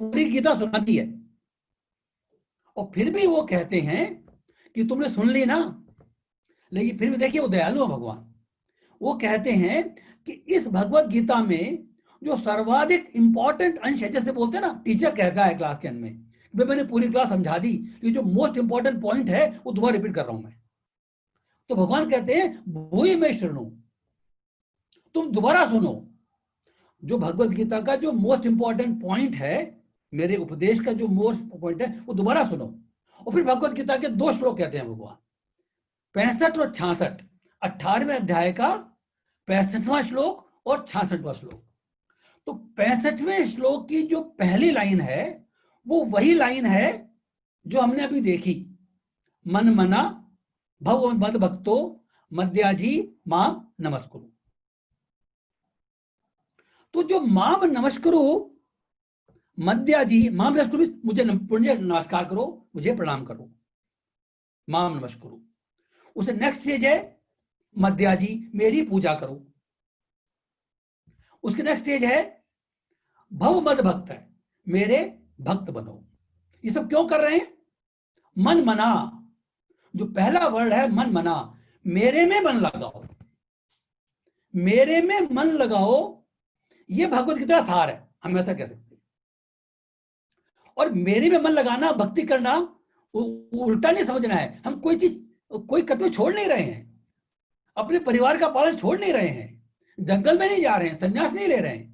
पूरी गीता सुना दी है, और फिर भी वो कहते हैं कि तुमने सुन ली ना, लेकिन फिर भी देखिए वो दयालु है भगवान। वो कहते हैं कि इस भगवत गीता में जो सर्वाधिक इंपॉर्टेंट अंश है, जैसे बोलते हैं ना टीचर कहता है क्लास के अंत में, भाई मैंने पूरी क्लास समझा दी, ये जो मोस्ट इंपॉर्टेंट पॉइंट है वो दोबारा रिपीट कर रहा हूं मैं। तो भगवान कहते हैं भूय में शृणु, तुम दोबारा सुनो। जो भगवत गीता का जो मोस्ट इंपॉर्टेंट पॉइंट है, मेरे उपदेश का जो मोस्ट पॉइंट है, वो दोबारा सुनो। और फिर भगवत गीता के 2 श्लोक कहते हैं भगवान, 65 और 66, 18वें अध्याय का 65वां श्लोक और 66वां श्लोक। तो 65वें श्लोक की जो पहली लाइन है वो वही लाइन है जो हमने अभी देखी, मन मना भव मद भक्तो मद्याजी माम नमस्कुरु। तो जो माम नमस्कुरु, मद्याजी माम नमस्कुरु, मुझे नमस्कार करो, मुझे प्रणाम करो, माम नमस्कुरु। उसे नेक्स्ट स्टेज है मद्याजी, मेरी पूजा करो। उसके नेक्स्ट स्टेज है भव मद भक्त, है मेरे भक्त बनो। ये सब क्यों कर रहे हैं? मन मना, जो पहला वर्ड है मन मना, मेरे में मन लगाओ, मेरे में मन लगाओ, ये भगवत गीता सार है, हम ऐसा कह सकते हैं। और मेरे में मन लगाना, भक्ति करना, उल्टा नहीं समझना है। हम कोई चीज, कोई कर्तव्य छोड़ नहीं रहे हैं, अपने परिवार का पालन छोड़ नहीं रहे हैं, जंगल में नहीं जा रहे हैं, संन्यास नहीं ले रहे हैं,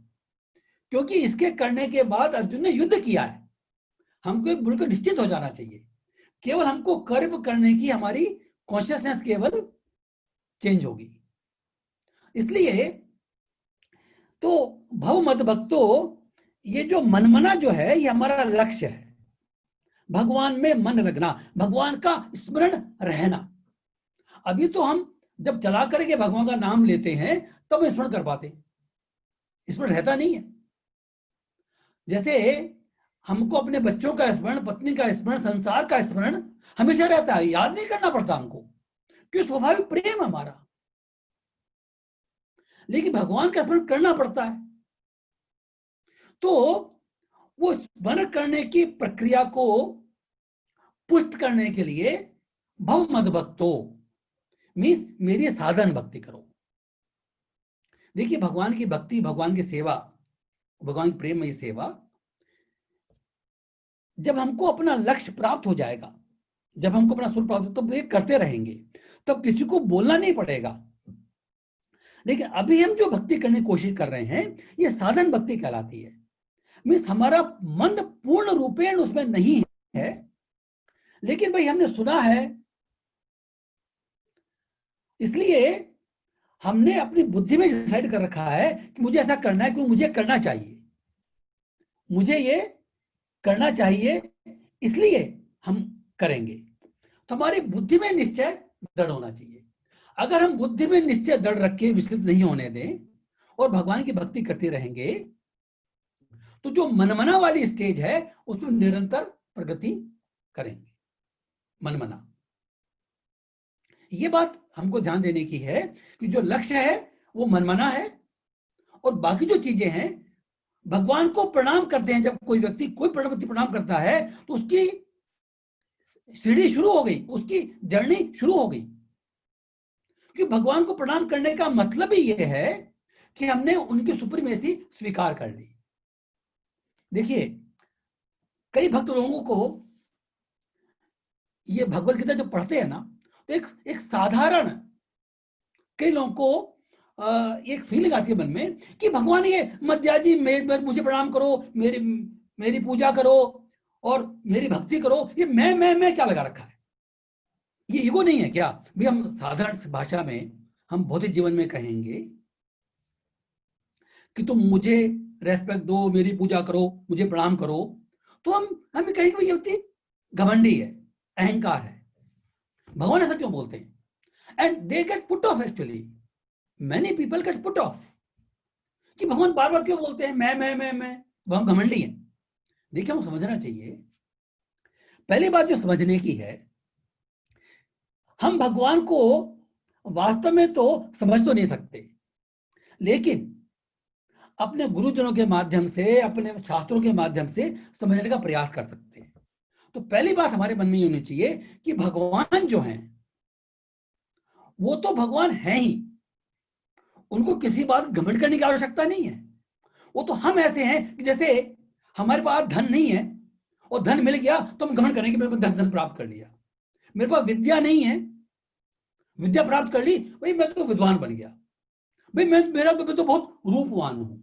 क्योंकि इसके करने के बाद अर्जुन ने युद्ध किया है। हमको बिल्कुल निश्चित हो जाना चाहिए, केवल हमको कर्म करने की हमारी कॉन्शियसनेस केवल चेंज होगी। इसलिए तो भव मद भक्तो, ये जो मनमना जो है ये हमारा लक्ष्य है, भगवान में मन लगना, भगवान का स्मरण रहना। अभी तो हम जब चला करके भगवान का नाम लेते हैं तब स्मरण कर पाते, स्मरण रहता नहीं है। जैसे हमको अपने बच्चों का स्मरण, पत्नी का स्मरण, संसार का स्मरण हमेशा रहता है, याद नहीं करना पड़ता हमको, क्योंकि स्वाभाविक प्रेम हमारा। लेकिन भगवान का स्मरण करना पड़ता है। तो वो स्मरण करने की प्रक्रिया को पुष्ट करने के लिए भव मद भक्तो मीन्स मेरी साधन भक्ति करो। देखिए भगवान की भक्ति, भगवान की सेवा, भगवान की प्रेम में सेवा, जब हमको अपना लक्ष्य प्राप्त हो जाएगा, जब हमको अपना सुर प्राप्त हो, तब ये करते रहेंगे, तब किसी को बोलना नहीं पड़ेगा। लेकिन अभी हम जो भक्ति करने की कोशिश कर रहे हैं ये साधन भक्ति कहलाती है। मीन्स हमारा मन पूर्ण रूपेण उसमें नहीं है, लेकिन भाई हमने सुना है, इसलिए हमने अपनी बुद्धि में डिसाइड कर रखा है कि मुझे ऐसा करना है, क्योंकि मुझे करना चाहिए, मुझे ये करना चाहिए, इसलिए हम करेंगे। तो हमारी बुद्धि में निश्चय दृढ़ होना चाहिए। अगर हम बुद्धि में निश्चय दृढ़ रखे, विचलित नहीं होने दें और भगवान की भक्ति करते रहेंगे, तो जो मनमना वाली स्टेज है उसमें निरंतर प्रगति करेंगे। मनमना, ये बात हमको ध्यान देने की है कि जो लक्ष्य है वो मनमना है, और बाकी जो चीजें हैं, भगवान को प्रणाम करते हैं जब कोई व्यक्ति, कोई व्यक्ति प्रणाम करता है तो उसकी सीढ़ी शुरू हो गई, उसकी जर्नी शुरू हो गई। क्योंकि भगवान को प्रणाम करने का मतलब ही यह है कि हमने उनकी सुप्रीमेसी स्वीकार कर ली। देखिए कई भक्त लोगों को ये भगवत गीता जब पढ़ते हैं ना, तो एक साधारण, कई लोगों को एक फीलिंग आती है मन में कि भगवान ये मध्याजी मुझे प्रणाम करो, मेरी पूजा करो और मेरी भक्ति करो, ये मैं क्या लगा रखा है? ये ईगो नहीं है क्या? भी हम साधारण भाषा में, हम भौतिक जीवन में कहेंगे कि तुम मुझे रेस्पेक्ट दो, मेरी पूजा करो, मुझे प्रणाम करो, तो हम कहेंगे ये व्यक्ति घमंडी है, अहंकार है। भगवान ऐसा क्यों बोलते हैं? And they get put off, actually many people get put off कि भगवान बार बार क्यों बोलते हैं मैं, हम घमंडी हैं। देखिए हमको समझना चाहिए, पहली बात जो समझने की है, हम भगवान को वास्तव में तो समझ तो नहीं सकते, लेकिन अपने गुरुजनों के माध्यम से, अपने शास्त्रों के माध्यम से समझने का प्रयास कर सकते हैं। तो पहली बात हमारे मन में ये होनी चाहिए कि भगवान जो हैं वो तो भगवान हैं ही, उनको किसी बात घमंड करने की आवश्यकता नहीं है। वो तो हम ऐसे हैं कि जैसे हमारे पास धन नहीं है और धन मिल गया तो हम घमंड करें कि मैंने धन प्राप्त कर लिया। मेरे पास विद्या नहीं है, विद्या प्राप्त कर ली, भाई मैं तो विद्वान बन गया, भाई मैं तो बहुत रूपवान हूं।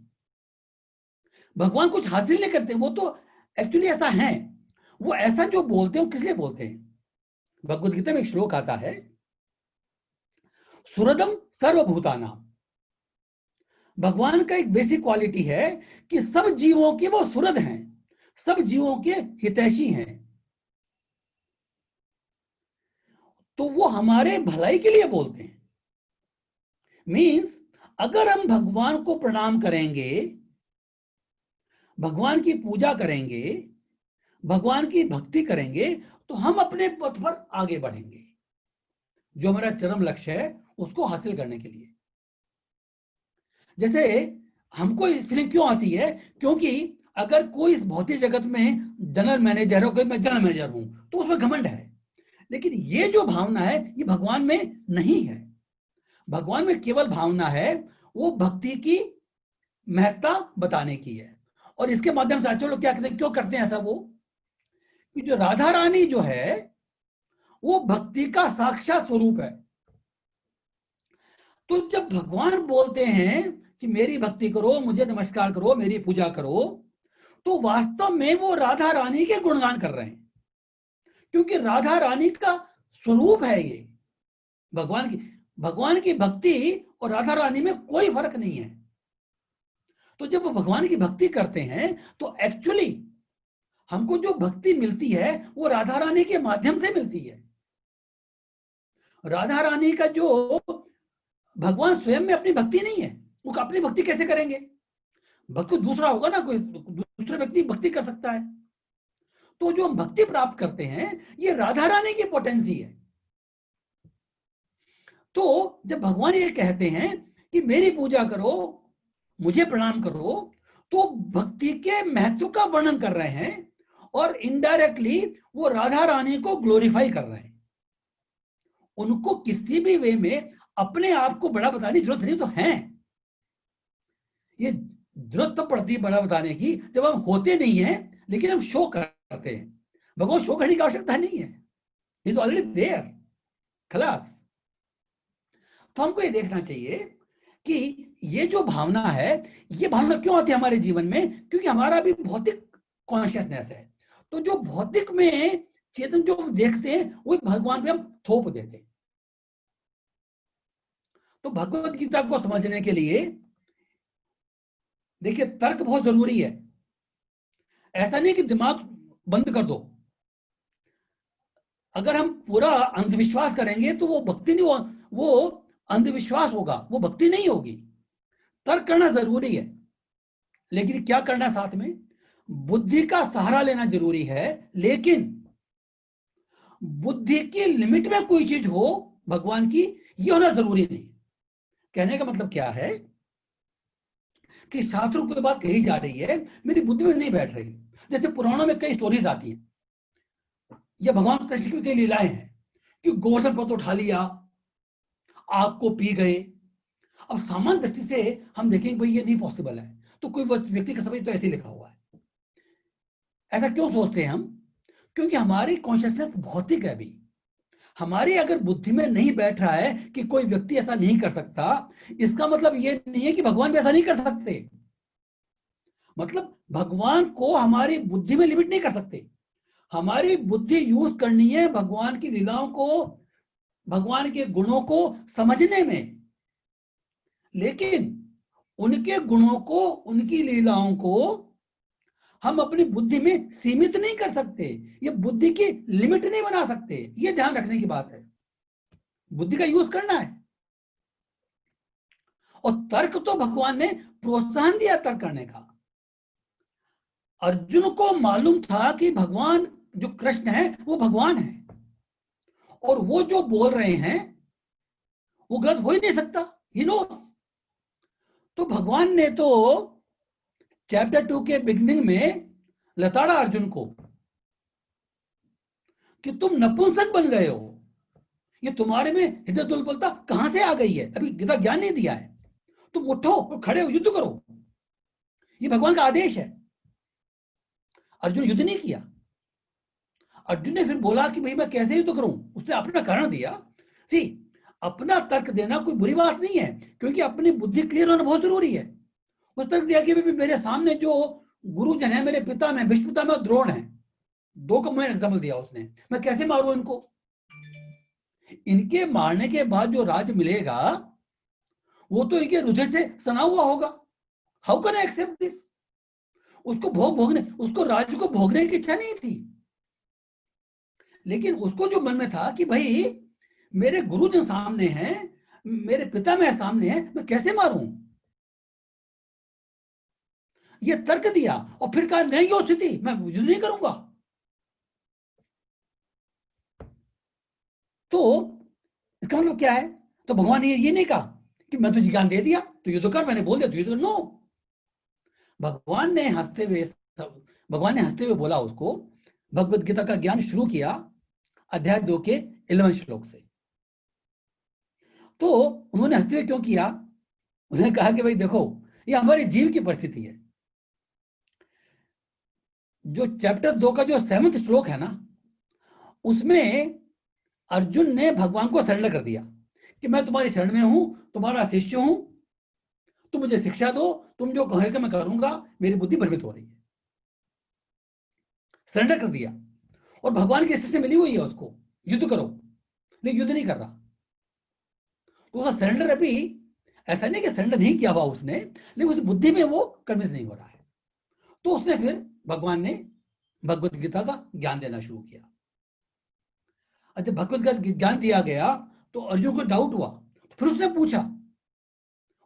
भगवान कुछ हासिल नहीं करते, वो तो एक्चुअली ऐसा है। वो ऐसा जो बोलते हैं वो किस लिए बोलते हैं? भगवद गीता में एक श्लोक आता है, सुहृदम सर्वभूतानां। भगवान का एक बेसिक क्वालिटी है कि सब जीवों के वो सुहृद हैं, सब जीवों के हितैषी हैं। तो वो हमारे भलाई के लिए बोलते हैं। मीन्स अगर हम भगवान को प्रणाम करेंगे, भगवान की पूजा करेंगे, भगवान की भक्ति करेंगे, तो हम अपने पथ पर आगे बढ़ेंगे, जो हमारा चरम लक्ष्य है उसको हासिल करने के लिए। जैसे हमको फीलिंग क्यों आती है? क्योंकि अगर कोई इस भौतिक जगत में जनरल मैनेजर हो, कोई मैं जनरल मैनेजर हूं, तो उसमें घमंड है। लेकिन ये जो भावना है ये भगवान में नहीं है। भगवान में केवल भावना है वो भक्ति की महत्ता बताने की है। और इसके माध्यम से अच्छे लोग क्या करते हैं, क्यों करते हैं ऐसा? वो कि जो राधा रानी जो है वो भक्ति का साक्षात स्वरूप है। तो जब भगवान बोलते हैं कि मेरी भक्ति करो, मुझे नमस्कार करो, मेरी पूजा करो, तो वास्तव में वो राधा रानी के गुणगान कर रहे हैं, क्योंकि राधा रानी का स्वरूप है ये। भगवान की भक्ति और राधा रानी में कोई फर्क नहीं है। तो जब वो भगवान की भक्ति करते हैं तो एक्चुअली हमको जो भक्ति मिलती है वो राधा रानी के माध्यम से मिलती है। राधा रानी का जो भगवान स्वयं में अपनी भक्ति नहीं है, वो अपनी भक्ति कैसे करेंगे? भक्ति दूसरा होगा ना, कोई दूसरे व्यक्ति भक्ति कर सकता है। तो जो हम भक्ति प्राप्त करते हैं ये राधा रानी की पोटेंसी है। तो जब भगवान ये कहते हैं कि मेरी पूजा करो, मुझे प्रणाम करो, तो भक्ति के महत्व का वर्णन कर रहे हैं और इनडायरेक्टली वो राधा रानी को ग्लोरीफाई कर रहे हैं। उनको किसी भी वे में अपने आप को बड़ा बताने की जरूरत नहीं तो है। ये जरूरत तब पड़ती है बड़ा बताने की जब हम होते नहीं हैं लेकिन हम शो करते हैं। भगवान शो करने की आवश्यकता नहीं है, इज ऑलरेडी देयर, खलास। तो हमको ये देखना चाहिए कि ये जो भावना है, ये भावना क्यों आती है हमारे जीवन में? क्योंकि हमारा भी भौतिक कॉन्शियसनेस है। तो जो भौतिक में चेतन जो हम देखते हैं वो भगवान पे हम थोप देते हैं। तो भगवत गीता को समझने के लिए देखिए तर्क बहुत जरूरी है। ऐसा नहीं कि दिमाग बंद कर दो। अगर हम पूरा अंधविश्वास करेंगे तो वो भक्ति नहीं, वो अंधविश्वास होगा, वो भक्ति नहीं होगी। तर्क करना जरूरी है, लेकिन क्या करना है साथ में? बुद्धि का सहारा लेना जरूरी है, लेकिन बुद्धि की लिमिट में कोई चीज हो भगवान की, ये होना जरूरी नहीं। कहने का मतलब क्या है कि शास्त्रों की बात कही जा रही है, मेरी बुद्धि में नहीं बैठ रही। जैसे पुराणों में कई स्टोरीज आती हैं, ये भगवान कृष्ण की लीलाएं हैं कि गोवर्धन पर्वत उठा लिया, आग को पी गए। अब सामान्य दृष्टि से हम देखेंगे भाई ये नहीं पॉसिबल है, तो कोई व्यक्ति का समय तो ऐसे ही लिखा हुआ है। ऐसा क्यों सोचते हैं हम? क्योंकि हमारी कॉन्शियसनेस भौतिक है अभी। हमारी अगर बुद्धि में नहीं बैठ रहा है कि कोई व्यक्ति ऐसा नहीं कर सकता, इसका मतलब ये नहीं है कि भगवान भी ऐसा नहीं कर सकते। मतलब भगवान को हमारी बुद्धि में लिमिट नहीं कर सकते। हमारी बुद्धि यूज करनी है भगवान की लीलाओं को, भगवान के गुणों को समझने में, लेकिन उनके गुणों को, उनकी लीलाओं को हम अपनी बुद्धि में सीमित नहीं कर सकते। ये बुद्धि की लिमिट नहीं बना सकते, ये ध्यान रखने की बात है। बुद्धि का यूज करना है। और तर्क तो भगवान ने प्रोत्साहन दिया तर्क करने का। अर्जुन को मालूम था कि भगवान जो कृष्ण है वो भगवान है, और वो जो बोल रहे हैं वो गलत हो ही नहीं सकता, ही नोस। तो भगवान ने तो चैप्टर 2 के बिगिनिंग में लताड़ा अर्जुन को कि तुम नपुंसक बन गए हो, ये तुम्हारे में हृदय दुर्बलता कहां से आ गई है? अभी गीता ज्ञान नहीं दिया है, तुम उठो और खड़े हो, युद्ध करो, ये भगवान का आदेश है। अर्जुन युद्ध नहीं किया। अर्जुन ने फिर बोला कि भाई मैं कैसे युद्ध करूं, उसने अपना कारण दिया। सी, अपना तर्क देना कोई बुरी बात नहीं है, क्योंकि अपनी बुद्धि क्लियर होना बहुत जरूरी है। उस तर्क दिया कि भाई मेरे सामने जो गुरुजन है, मेरे पिता में भीष्म पितामह द्रोण है, दो का मैं एग्जाम्पल दिया उसने, मैं कैसे मारूं इनको? इनके मारने के बाद जो राज्य मिलेगा वो तो इनके रुधिर से सना हुआ होगा। How can I accept this? उसको भोगने, उसको राज्य को भोगने की इच्छा नहीं थी, लेकिन उसको जो मन में था कि भाई मेरे गुरुजन सामने हैं, मेरे पिता में सामने है, मैं कैसे मारूं? ये तर्क दिया और फिर कहा नहीं हो स्थिति, मैं युद्ध नहीं करूंगा। तो इसका मतलब क्या है? तो भगवान ने ये नहीं कहा कि मैं तुझे ज्ञान दे दिया तो युद्ध कर, मैंने बोल दिया तो युद्ध कर। नो, भगवान ने हंसते हुए बोला उसको, भगवत गीता का ज्ञान शुरू किया अध्याय 2 के 11 श्लोक से। तो उन्होंने हंसते हुए क्यों किया? उन्होंने कहा कि भाई देखो, ये हमारे जीव की परिस्थिति है। जो चैप्टर 2 का जो 7वां श्लोक है ना, उसमें अर्जुन ने भगवान को सरेंडर कर दिया कि मैं तुम्हारी शरण में हूं, तुम्हारा शिष्य हूं, तुम मुझे शिक्षा दो, तुम जो कहोगे मैं करूंगा, मेरी बुद्धि भ्रमित हो रही है। सरेंडर कर दिया, और भगवान की शिष्य मिली हुई है उसको, युद्ध करो, लेकिन युद्ध नहीं कर रहा। तो उसका सरेंडर अभी ऐसा नहीं कि सरेंडर नहीं किया हुआ उसने, लेकिन उस बुद्धि में वो कन्विंस नहीं हो रहा है। तो उसने फिर भगवान ने भगवत गीता का ज्ञान देना शुरू किया। अच्छा, भगवत गीता ज्ञान दिया गया तो अर्जुन को डाउट हुआ, तो फिर उसने पूछा,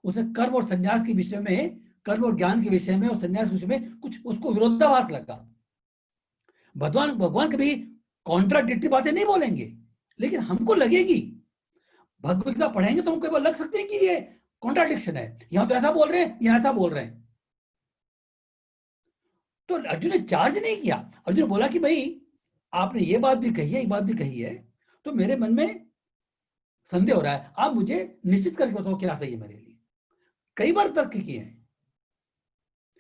उसने कर्म और संन्यास के विषय में, कर्म और ज्ञान के विषय में और संन्यास के विषय में कुछ उसको विरोधाभास लगा। भगवान कभी कॉन्ट्राडिक्टरी बातें नहीं बोलेंगे, लेकिन हमको लगेगी, भगवत गीता पढ़ेंगे तो हमको लग सकते हैं कि ये कॉन्ट्राडिक्शन है, यहां तो ऐसा बोल रहे हैं, यहां ऐसा बोल रहे हैं। तो अर्जुन ने चार्ज नहीं किया। अर्जुन ने बोला कि भाई आपने ये बात भी कही है, ये बात भी कही है, तो मेरे मन में संदेह हो रहा है, आप मुझे निश्चित करके बताओ क्या सही है मेरे लिए। कई बार तर्क किए हैं।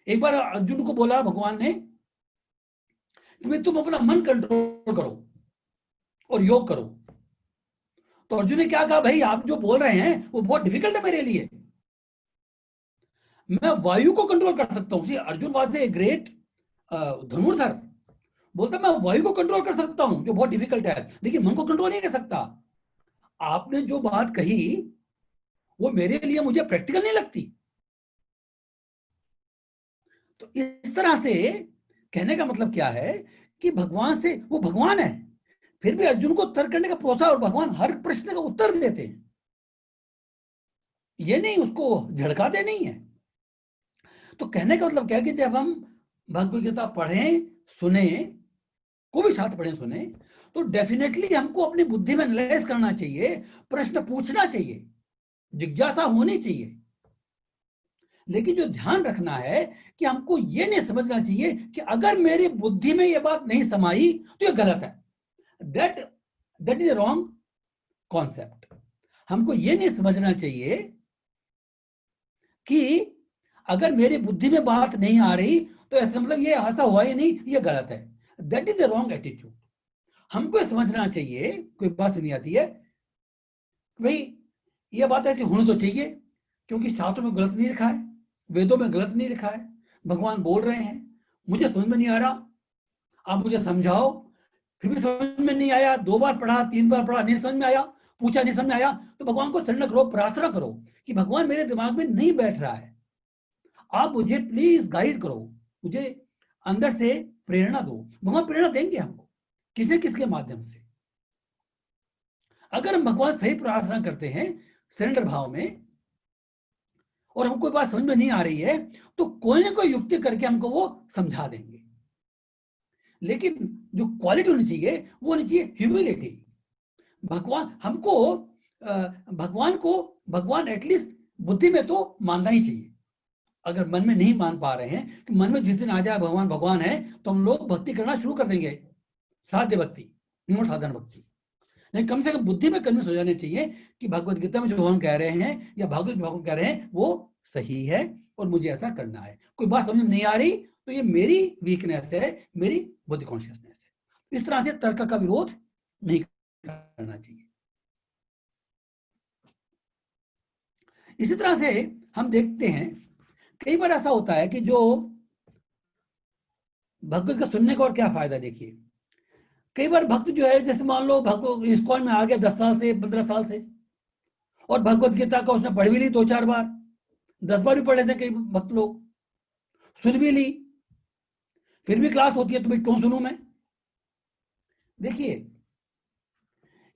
एक बार अर्जुन को बोला भगवान ने कि भाई तुम अपना मन कंट्रोल करो और योग करो। तो अर्जुन ने क्या कहा, भाई आप जो बोल रहे हैं वो बहुत डिफिकल्ट है मेरे लिए, मैं वायु को कंट्रोल कर सकता हूं। अर्जुन वाज ए ग्रेट धनुर्धर, बोलता मैं वायु को कंट्रोल कर सकता हूं जो बहुत डिफिकल्ट है, लेकिन मन को कंट्रोल नहीं कर सकता। आपने जो बात कही वो मेरे लिए, मुझे प्रैक्टिकल नहीं लगती। तो इस तरह से कहने का मतलब क्या है कि भगवान से, वो भगवान है, फिर भी अर्जुन को तर्क करने का प्रोत्साहन, और भगवान हर प्रश्न का उत्तर देते हैं, ये नहीं उसको झड़काते नहीं है। तो कहने का मतलब क्या है कि जब हम भगवत गीता पढ़ें, सुने, कोई भी शास्त्र पढ़े सुने, तो डेफिनेटली हमको अपनी बुद्धि में एनालाइज करना चाहिए, प्रश्न पूछना चाहिए, जिज्ञासा होनी चाहिए। लेकिन जो ध्यान रखना है कि हमको ये नहीं समझना चाहिए कि अगर मेरी बुद्धि में ये बात नहीं समाई तो ये गलत है। That is wrong concept. हमको ये नहीं समझना चाहिए कि अगर मेरी बुद्धि में बात नहीं आ रही तो ऐसा मतलब ये ऐसा हुआ ही नहीं, ये गलत है। That is the wrong attitude. हमको समझना चाहिए, कोई बात नहीं आती है भाई ये बात ऐसी होनी तो चाहिए, क्योंकि शास्त्रों में गलत नहीं लिखा है, वेदों में गलत नहीं लिखा है, भगवान बोल रहे हैं, मुझे समझ में नहीं आ रहा, आप मुझे समझाओ। फिर भी समझ में नहीं आया, 2 बार पढ़ा, 3 बार पढ़ा, नहीं समझ में आया, पूछा नहीं समझ में आया, तो भगवान को सरेंडर करो, प्रार्थना करो कि भगवान मेरे दिमाग में नहीं बैठ रहा है, आप मुझे प्लीज गाइड करो, मुझे अंदर से प्रेरणा दो। भगवान प्रेरणा देंगे हमको किसी किसके माध्यम से। अगर हम भगवान सही प्रार्थना करते हैं सरेंडर भाव में, और हमको बात समझ में नहीं आ रही है, तो कोई ना कोई युक्ति करके हमको वो समझा देंगे। लेकिन जो क्वालिटी होनी चाहिए वो होनी चाहिए ह्यूमिलिटी। भगवान एटलीस्ट बुद्धि में तो मानना ही चाहिए। अगर मन में नहीं मान पा रहे हैं, तो मन में जिस दिन आ जाए भगवान भगवान है, तो हम लोग भक्ति करना शुरू कर देंगे, साध्य भक्ति, नॉट साधारण भक्ति। नहीं, कम से कम बुद्धि में कन्विंस हो जाने चाहिए कि भगवत गीता में जो हम कह रहे हैं या भागवत में कह रहे हैं वो सही है और मुझे ऐसा करना है। कोई बात समझ नहीं आ रही तो ये मेरी वीकनेस है, मेरी बुद्धि कॉन्शियसनेस है। इस तरह से तर्क का विरोध नहीं करना चाहिए। इसी तरह से हम देखते हैं कई बार ऐसा होता है कि जो भगवत का सुनने का और क्या फायदा, देखिए कई बार भक्त जो है, जैसे मान लो भगवत इस्कॉन में आ गया 10 साल से 15 साल से, और भगवत गीता का उसने पढ़ भी ली 2-4 बार, 10 बार भी पढ़ लेते हैं कई भक्त लोग, सुन भी ली, फिर भी क्लास होती है तो भाई क्यों सुनूं मैं। देखिए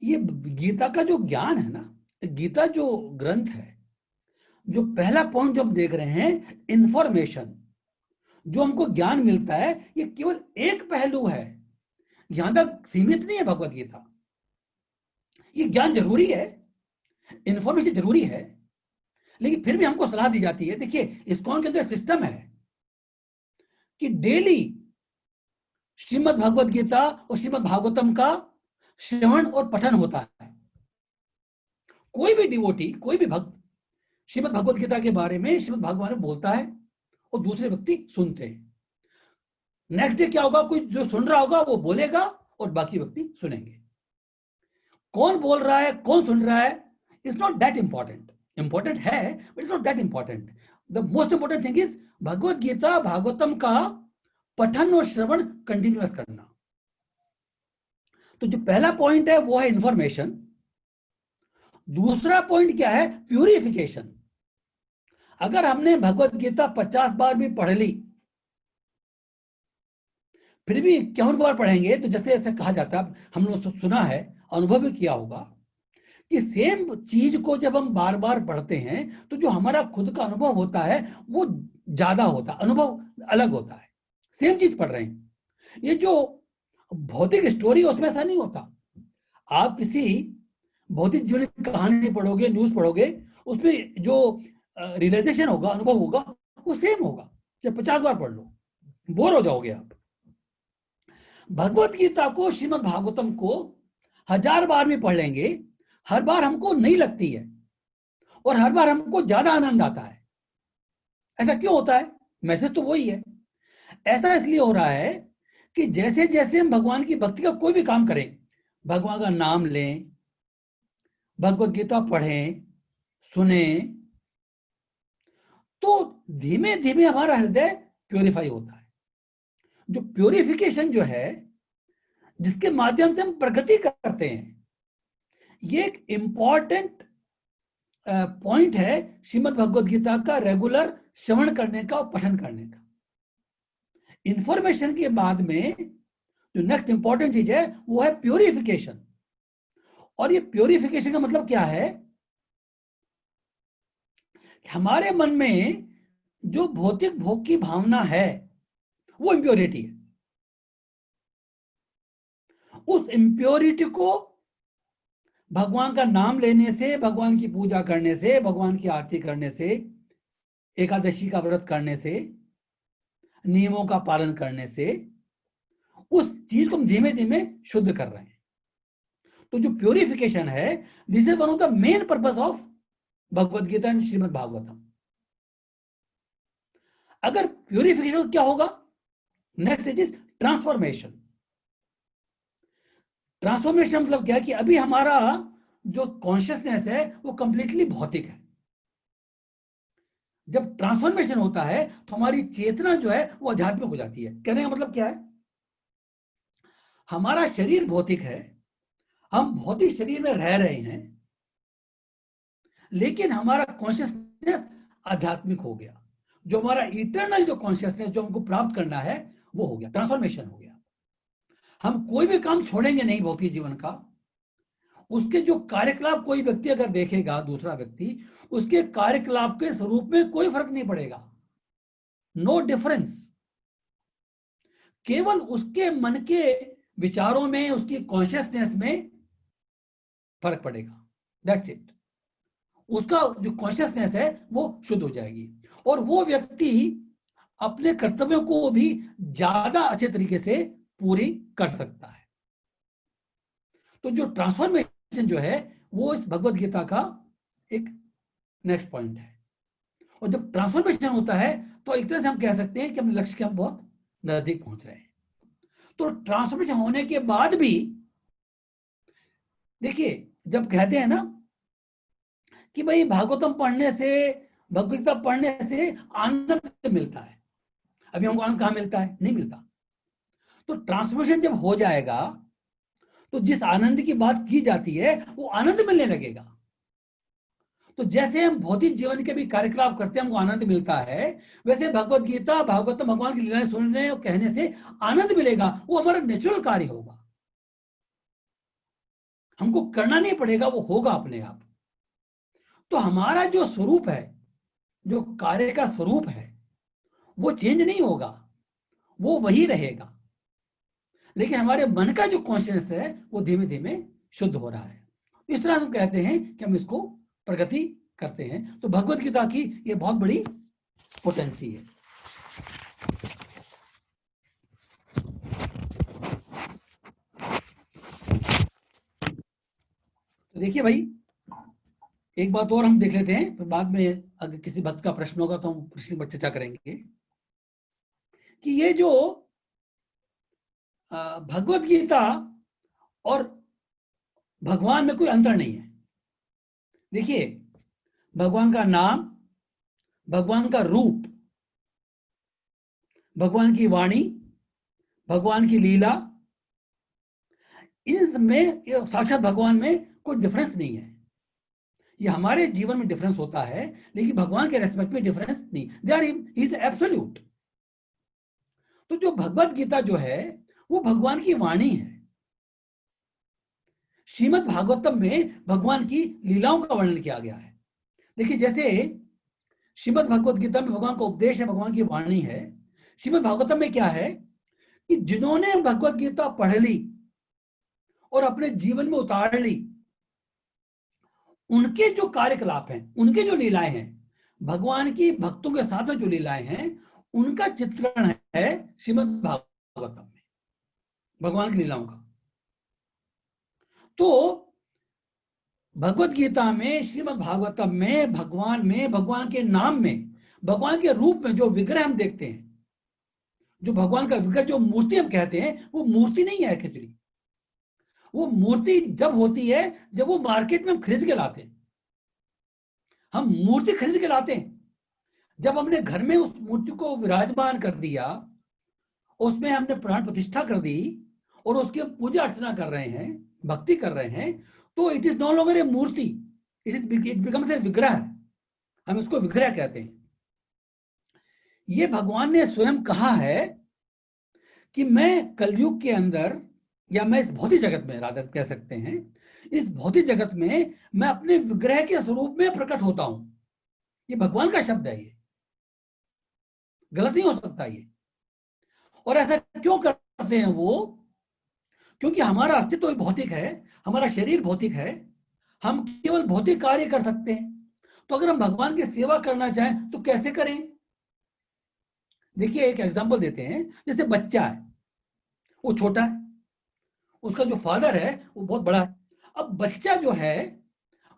ये गीता का जो ज्ञान है ना, गीता जो ग्रंथ है, जो पहला पॉइंट जो हम देख रहे हैं, इंफॉर्मेशन जो हमको ज्ञान मिलता है, ये केवल एक पहलू है, यहां तक सीमित नहीं है भगवत गीता। ये ज्ञान जरूरी है, इंफॉर्मेशन जरूरी है, लेकिन फिर भी हमको सलाह दी जाती है। देखिए इस्कॉन के अंदर सिस्टम है कि डेली श्रीमद् भगवत गीता और श्रीमद् भागवतम का श्रवण और पठन होता है। कोई भी डिवोटी, कोई भी भक्त श्रीमद् भगवत गीता के बारे में, श्रीमद् भागवत में बोलता है और दूसरे व्यक्ति सुनते हैं। नेक्स्ट डे क्या होगा, कोई जो सुन रहा होगा वो बोलेगा और बाकी व्यक्ति सुनेंगे। कौन बोल रहा है, कौन सुन रहा है, it's not that important. Important है but it's not that important. The most important thing is Bhagavad Gita Bhagavatam का पठन और श्रवण कंटिन्यूअस करना। तो जो पहला पॉइंट है वो है इंफॉर्मेशन। दूसरा पॉइंट क्या है, प्यूरिफिकेशन। अगर हमने भगवत गीता 50 बार भी पढ़ ली, फिर भी 51 बार पढ़ेंगे, तो जैसे ऐसे कहा जाता है, हम लोग सुना है, अनुभव भी किया होगा कि सेम चीज को जब हम बार बार पढ़ते हैं तो जो हमारा खुद का अनुभव होता है वो ज्यादा होता है, अनुभव अलग होता है। सेम चीज पढ़ रहे हैं, ये जो भौतिक स्टोरी उसमें ऐसा नहीं होता। आप किसी भौतिक जीवन की कहानी पढ़ोगे, न्यूज पढ़ोगे, उसमें जो रियलाइजेशन होगा, अनुभव होगा, वो सेम होगा। जब 50 बार पढ़ लो बोर हो जाओगे आप। भगवत गीता को, श्रीमद् भागवतम को 1000 बार भी पढ़ लेंगे, हर बार हमको नहीं लगती है और हर बार हमको ज्यादा आनंद आता है। ऐसा क्यों होता है? मैसेज तो वही है। ऐसा इसलिए हो रहा है कि जैसे जैसे हम भगवान की भक्ति का कोई भी काम करें, भगवान का नाम लें, भगवत गीता पढ़ें, सुने, तो धीमे धीमे हमारा हृदय प्योरीफाई होता है। जो प्योरिफिकेशन जो है, जिसके माध्यम से हम प्रगति करते हैं, ये एक इंपॉर्टेंट पॉइंट है श्रीमद् भगवत गीता का रेगुलर श्रवण करने का और पठन करने का। इंफॉर्मेशन के बाद में जो नेक्स्ट इंपॉर्टेंट चीज है वो है प्योरिफिकेशन। और ये प्योरिफिकेशन का मतलब क्या है? हमारे मन में जो भौतिक भोग की भावना है वो इम्प्योरिटी है। उस इम्प्योरिटी को भगवान का नाम लेने से, भगवान की पूजा करने से, भगवान की आरती करने से, एकादशी का व्रत करने से, नियमों का पालन करने से, उस चीज को हम धीमे धीमे शुद्ध कर रहे हैं। तो जो प्योरिफिकेशन है, this is one of the main purpose of Bhagavad Gita and Srimad Bhagavatam. अगर प्योरिफिकेशन क्या होगा, नेक्स्ट इज ट्रांसफॉर्मेशन। ट्रांसफॉर्मेशन मतलब क्या है कि अभी हमारा जो कॉन्शियसनेस है वो कंप्लीटली भौतिक है। जब ट्रांसफॉर्मेशन होता है तो हमारी चेतना जो है वो आध्यात्मिक हो जाती है। कहने का मतलब क्या है, हमारा शरीर भौतिक है, हम भौतिक शरीर में रह रहे हैं, लेकिन हमारा कॉन्शियसनेस आध्यात्मिक हो गया। जो हमारा इटर्नल जो कॉन्शियसनेस जो हमको प्राप्त करना है वो हो गया, ट्रांसफॉर्मेशन हो गया। हम कोई भी काम छोड़ेंगे नहीं भौतिक जीवन का। उसके जो कार्यकलाप कोई व्यक्ति अगर देखेगा, दूसरा व्यक्ति, उसके कार्यकलाप के स्वरूप में कोई फर्क नहीं पड़ेगा, नो डिफरेंस। केवल उसके मन के विचारों में, उसकी कॉन्शियसनेस में फर्क पड़ेगा, दैट्स इट। उसका जो कॉन्शियसनेस है वो शुद्ध हो जाएगी और वो व्यक्ति अपने कर्तव्यों को भी ज्यादा अच्छे तरीके से पूरी कर सकता है। तो जो ट्रांसफॉर्मेशन जो है वो इस भगवत गीता का एक नेक्स्ट पॉइंट है। और जब ट्रांसफॉर्मेशन होता है तो एक तरह से हम कह सकते हैं कि हम लक्ष्य के हम बहुत नजदीक पहुंच रहे हैं। तो ट्रांसफॉर्मेशन होने के बाद भी देखिए, जब कहते हैं ना कि भाई भागवतम पढ़ने से, भगवत गीता पढ़ने से आनंद मिलता है, अभी हमको आनंद कहाँ मिलता है? नहीं मिलता। तो ट्रांसफॉर्मेशन जब हो जाएगा तो जिस आनंद की बात की जाती है वो आनंद मिलने लगेगा। तो जैसे हम भौतिक जीवन के भी कार्यकलाप करते हैं हमको आनंद मिलता है, वैसे भगवत गीता, भागवतम, भगवान की लीलाएं सुनने और कहने से आनंद मिलेगा। वो हमारा नेचुरल कार्य होगा, हमको करना नहीं पड़ेगा, वो होगा अपने आप। तो हमारा जो स्वरूप है, जो कार्य का स्वरूप है, वो चेंज नहीं होगा, वो वही रहेगा। लेकिन हमारे मन का जो कॉन्शियस है वो धीमे धीमे शुद्ध हो रहा है। इस तरह हम कहते हैं कि हम इसको प्रगति करते हैं। तो भगवत गीता की ये बहुत बड़ी पोटेंसी है। तो देखिए भाई, एक बात और हम देख लेते हैं, फिर बाद में अगर किसी भक्त का प्रश्न होगा तो हम प्रश्न पर चर्चा करेंगे कि ये जो भगवत गीता और भगवान में कोई अंतर नहीं है। देखिए, भगवान का नाम, भगवान का रूप, भगवान की वाणी, भगवान की लीला, इनमें साक्षात भगवान में कोई डिफरेंस नहीं है। ये हमारे जीवन में डिफरेंस होता है, लेकिन भगवान के रेस्पेक्ट में डिफरेंस नहीं। They are, he is absolute. तो जो भगवत गीता जो है वो भगवान की वाणी है। श्रीमद् भागवतम में भगवान की लीलाओं का वर्णन किया गया है। देखिए, जैसे श्रीमद् भगवत गीता में भगवान का उपदेश है, भगवान की वाणी है। श्रीमद् भागवतम में क्या है कि जिन्होंने भगवत गीता पढ़ ली और अपने जीवन में उतार ली, उनके जो कार्यकलाप हैं, उनके जो लीलाएं हैं, भगवान की भक्तों के साथ में जो लीलाएं हैं, उनका चित्रण है श्रीमद् भागवतम में, भगवान की लीलाओं का। तो भगवत गीता में, श्रीमद् भागवतम में, भगवान के नाम में, भगवान के रूप में जो विग्रह हम देखते हैं, जो भगवान का विग्रह, जो मूर्ति हम कहते हैं, वो मूर्ति नहीं है खिचड़ी। वो मूर्ति जब होती है जब वो मार्केट में हम खरीद के लाते हैं। हम मूर्ति खरीद के लाते हैं जब हमने घर में उस मूर्ति को विराजमान कर दिया, उसमें हमने प्राण प्रतिष्ठा कर दी और उसकी पूजा अर्चना कर रहे हैं, भक्ति कर रहे हैं, तो it is no longer a murti, it becomes a vigraha. हम इसको विग्रह कहते हैं। ये भगवान ने स्वयं कहा है कि मैं कलयुग के अंदर, या मैं इस भौतिक जगत में रादर कह सकते हैं, इस भौतिक जगत में मैं अपने विग्रह के स्वरूप में प्रकट होता हूं। ये भगवान का शब्द है, ये गलत नहीं हो सकता ये। और ऐसा क्यों करते हैं वो? क्योंकि हमारा अस्तित्व भौतिक है, हमारा शरीर भौतिक है, हम केवल भौतिक कार्य कर सकते हैं। तो अगर हम भगवान की सेवा करना चाहें तो कैसे करें? देखिए, एक एग्जांपल देते हैं। जैसे बच्चा है, वो छोटा है, उसका जो फादर है वो बहुत बड़ा है। अब बच्चा जो है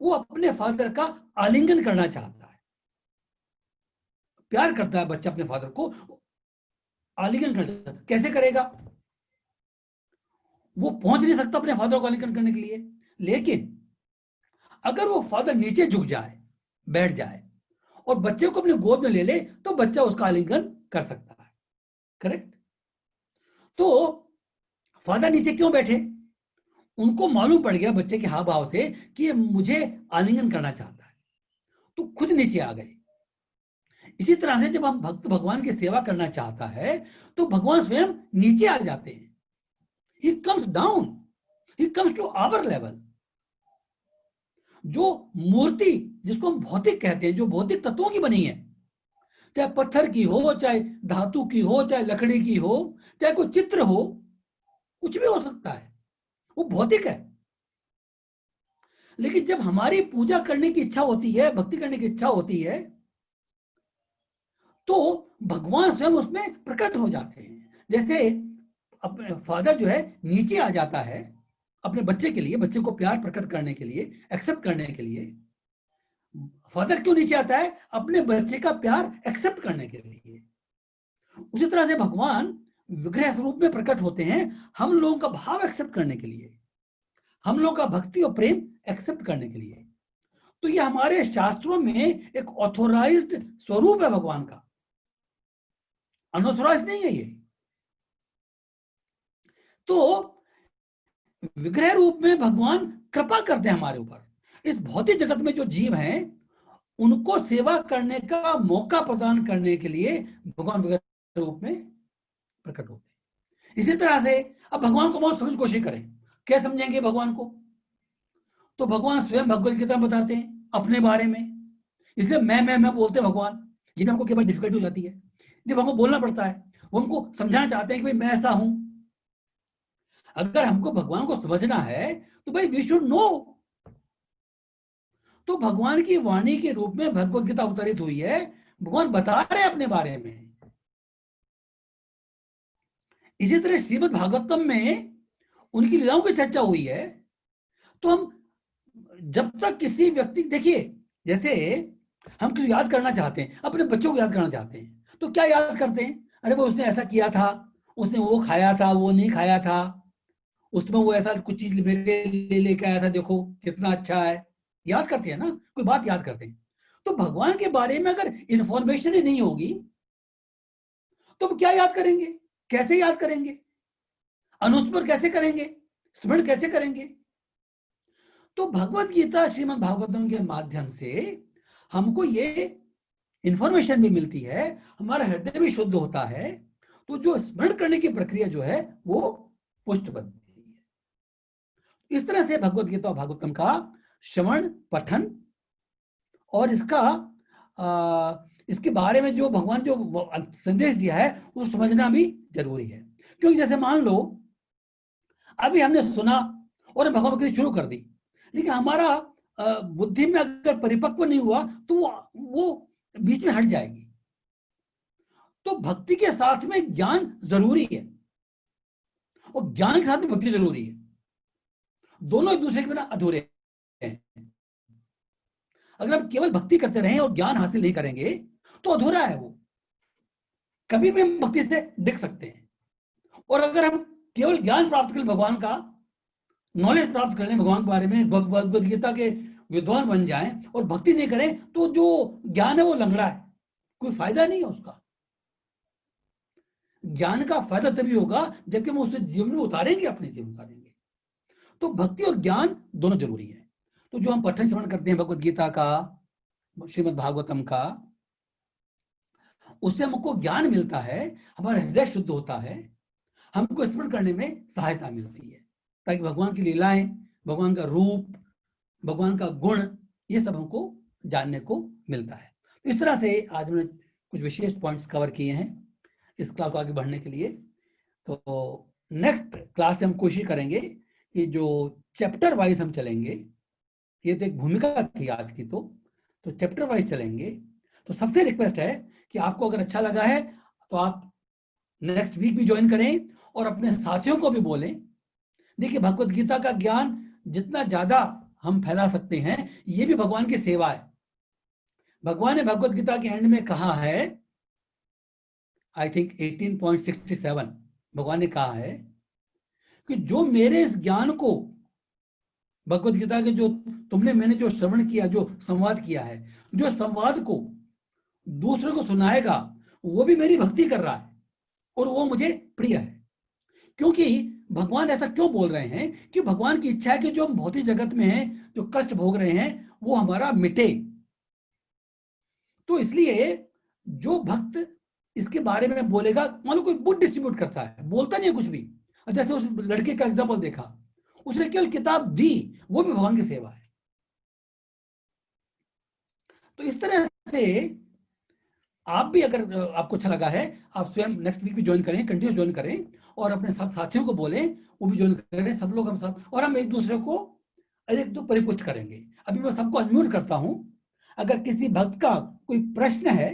वो अपने फादर का आलिंगन करना चाहता है, प्यार करता है बच्चा अपने फादर को, आलिंगन करता है। कैसे करेगा? वो पहुंच नहीं सकता अपने फादर को आलिंगन करने के लिए। लेकिन अगर वो फादर नीचे झुक जाए, बैठ जाए और बच्चे को अपने गोद में ले ले, तो बच्चा उसका आलिंगन कर सकता है। करेक्ट? तो फादर नीचे क्यों बैठे? उनको मालूम पड़ गया बच्चे के हाव भाव से कि ये मुझे आलिंगन करना चाहता है, तो खुद नीचे आ गए। इसी तरह से जब हम भक्त भगवान की सेवा करना चाहता है तो भगवान स्वयं नीचे आ जाते हैं। He comes down, he comes to our level। जो मूर्ति जिसको हम भौतिक कहते हैं, जो भौतिक तत्वों की बनी है, चाहे पत्थर की हो, चाहे धातु की हो, चाहे लकड़ी की हो, चाहे कोई चित्र हो, कुछ भी हो सकता है, वो भौतिक है। लेकिन जब हमारी पूजा करने की इच्छा होती है, भक्ति करने की इच्छा होती है, तो भगवान स्वयं उसमें प्रकट हो जाते हैं। जैसे फादर जो है नीचे आ जाता है अपने बच्चे के लिए, बच्चे को प्यार प्रकट करने के लिए, एक्सेप्ट करने के लिए। फादर क्यों नीचे आता है? अपने बच्चे का प्यार एक्सेप्ट करने के लिए। उसी तरह से भगवान विग्रह स्वरूप में प्रकट होते हैं हम लोगों का भाव एक्सेप्ट करने के लिए, हम लोगों का भक्ति और प्रेम एक्सेप्ट करने के लिए। तो ये हमारे शास्त्रों में एक ऑथोराइज्ड स्वरूप है भगवान का, अनऑथोराइज्ड नहीं है ये। तो विग्रह रूप में भगवान कृपा करते हैं हमारे ऊपर। इस भौतिक जगत में जो जीव हैं उनको सेवा करने का मौका प्रदान करने के लिए भगवान विग्रह रूप में प्रकट होते हैं। इसी तरह से अब भगवान को बहुत समझ कोशिश करें, क्या समझेंगे भगवान को? तो भगवान स्वयं भगवत गीता में बताते हैं अपने बारे में। इसलिए मैं बोलते हैं भगवान, ये हमको केवल डिफिकल्टी हो जाती है, जब हमको बोलना पड़ता है। वो हमको समझाना चाहते हैं कि भाई मैं ऐसा हूं। अगर हमको भगवान को समझना है तो भाई वी शुड नो। तो भगवान की वाणी के रूप में भगवत गीता अवतरित हुई है, भगवान बता रहे हैं अपने बारे में। इसी तरह श्रीमद् भागवतम में उनकी लीलाओं की चर्चा हुई है। तो हम जब तक किसी व्यक्ति, देखिए जैसे हम किसी याद करना चाहते हैं, अपने बच्चों को याद करना चाहते हैं, तो क्या याद करते हैं? अरे वो उसने ऐसा किया था, उसने वो खाया था, वो नहीं खाया था, उसमें वो ऐसा कुछ चीज मेरे लिए लेके आया था, देखो कितना अच्छा है। याद करते हैं ना, कोई बात याद करते हैं। तो भगवान के बारे में अगर इंफॉर्मेशन ही नहीं होगी तो हम क्या याद करेंगे? कैसे याद करेंगे? अनुस्मरण कैसे करेंगे? स्मरण कैसे करेंगे? तो भगवत गीता श्रीमद् भागवतम के माध्यम से हमको ये इंफॉर्मेशन भी मिलती है, हमारा हृदय भी शुद्ध होता है। तो जो स्मरण करने की प्रक्रिया जो है वो पुष्ट बनती है। इस तरह से भगवत गीता और भागवतम का श्रवण, पठन और इसके बारे में जो भगवान जो संदेश दिया है वो समझना भी जरूरी है। क्योंकि जैसे मान लो अभी हमने सुना और भगवत गीता शुरू कर दी, लेकिन हमारा बुद्धि में अगर परिपक्व नहीं हुआ तो वो बीच में हट जाएगी। तो भक्ति के साथ में ज्ञान जरूरी है और ज्ञान के साथ में भक्ति जरूरी है। दोनों एक दूसरे के बिना अधूरे हैं। अगर हम केवल भक्ति करते रहें और ज्ञान हासिल नहीं करेंगे तो अधूरा है वो। कभी भी हम भक्ति से डिग सकते हैं। और अगर हम केवल ज्ञान प्राप्त करें, भगवान का नॉलेज प्राप्त कर लें भगवान के बारे में, भगवद गीता के विद्वान बन जाएं और भक्ति नहीं करें तो जो ज्ञान है वो लंगड़ा है, कोई फायदा नहीं है उसका। ज्ञान का फायदा तभी होगा जबकि हम उसे जीवन में उतारेंगे, अपने जीवन उतारेंगे। तो भक्ति और ज्ञान दोनों जरूरी है। तो जो हम पठन श्रवण करते हैं भगवद गीता का, श्रीमद् भागवतम का, उससे हमको ज्ञान मिलता है, हमारा हृदय शुद्ध होता है, हमको स्मरण करने में सहायता मिलती है, ताकि भगवान की लीलाएं, भगवान का रूप, भगवान का गुण, ये सब हमको जानने को मिलता है। इस तरह से आज हमने कुछ विशेष पॉइंट्स कवर किए हैं इस क्लास को आगे बढ़ने के लिए। तो नेक्स्ट क्लास से हम कोशिश करेंगे कि जो चैप्टर वाइज हम चलेंगे, ये तो एक भूमिका थी आज की, तो चैप्टर वाइज चलेंगे। तो सबसे रिक्वेस्ट है कि आपको अगर अच्छा लगा है तो आप नेक्स्ट वीक भी ज्वाइन करें और अपने साथियों को भी बोलें। देखिए भगवत गीता का ज्ञान जितना ज्यादा हम फैला सकते हैं, ये भी भगवान की सेवा है। भगवान ने भगवत गीता के एंड में कहा है, आई थिंक 18.67, भगवान ने कहा है कि जो मेरे इस ज्ञान को, भगवत गीता के जो मैंने जो श्रवण किया, जो संवाद किया है, जो संवाद को दूसरे को सुनाएगा वो भी मेरी भक्ति कर रहा है और वो मुझे प्रिय है। क्योंकि भगवान ऐसा क्यों बोल रहे हैं कि भगवान की इच्छा है कि जो हम भौतिक जगत में हैं, जो कष्ट भोग रहे हैं, वो हमारा मिटे। तो इसलिए जो भक्त इसके बारे में बोलेगा, मान लो कोई बुक डिस्ट्रीब्यूट करता है, बोलता नहीं है कुछ भी, जैसे उस लड़के का एग्जाम्पल देखा, उसने केवल किताब दी, वो भी भगवान की सेवा है। तो इस तरह से आप भी, अगर आपको अच्छा लगा है, आप स्वयं नेक्स्ट वीक भी ज्वाइन करें, कंटिन्यू ज्वाइन करें और अपने सब साथियों को बोलें, वो भी ज्वाइन करें, सब लोग हम साथ, और हम एक दूसरे को एक दो परिपुष्ट करेंगे। अभी मैं सबको अनम्यूट करता हूं। अगर किसी भक्त का कोई प्रश्न है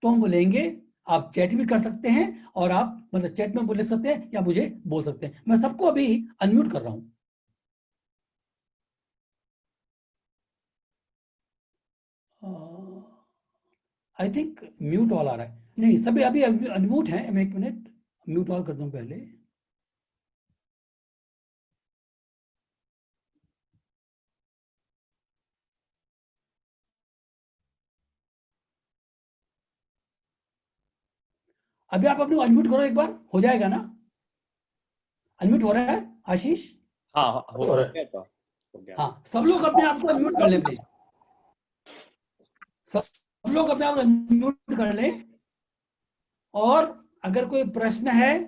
तो हम बोलेंगे, आप चैट भी कर सकते हैं और आप मतलब चैट में बोल सकते हैं या मुझे बोल सकते हैं। मैं सबको अभी अनम्यूट कर रहा हूं। आई थिंक म्यूट ऑल आ रहा है। नहीं, सभी अभी अनम्यूट हैं। मैं 1 मिनट म्यूट ऑल कर दूं पहले। अभी आप अपने अनम्यूट करो एक बार, हो जाएगा ना? अनम्यूट हो रहा है आशीष? हाँ हो गया तो हो गया। हाँ, सब लोग अपने आप को अनम्यूट कर लें प्लीज। सब लोग अपने आप को अनम्यूट कर लें। और अगर कोई प्रश्न है,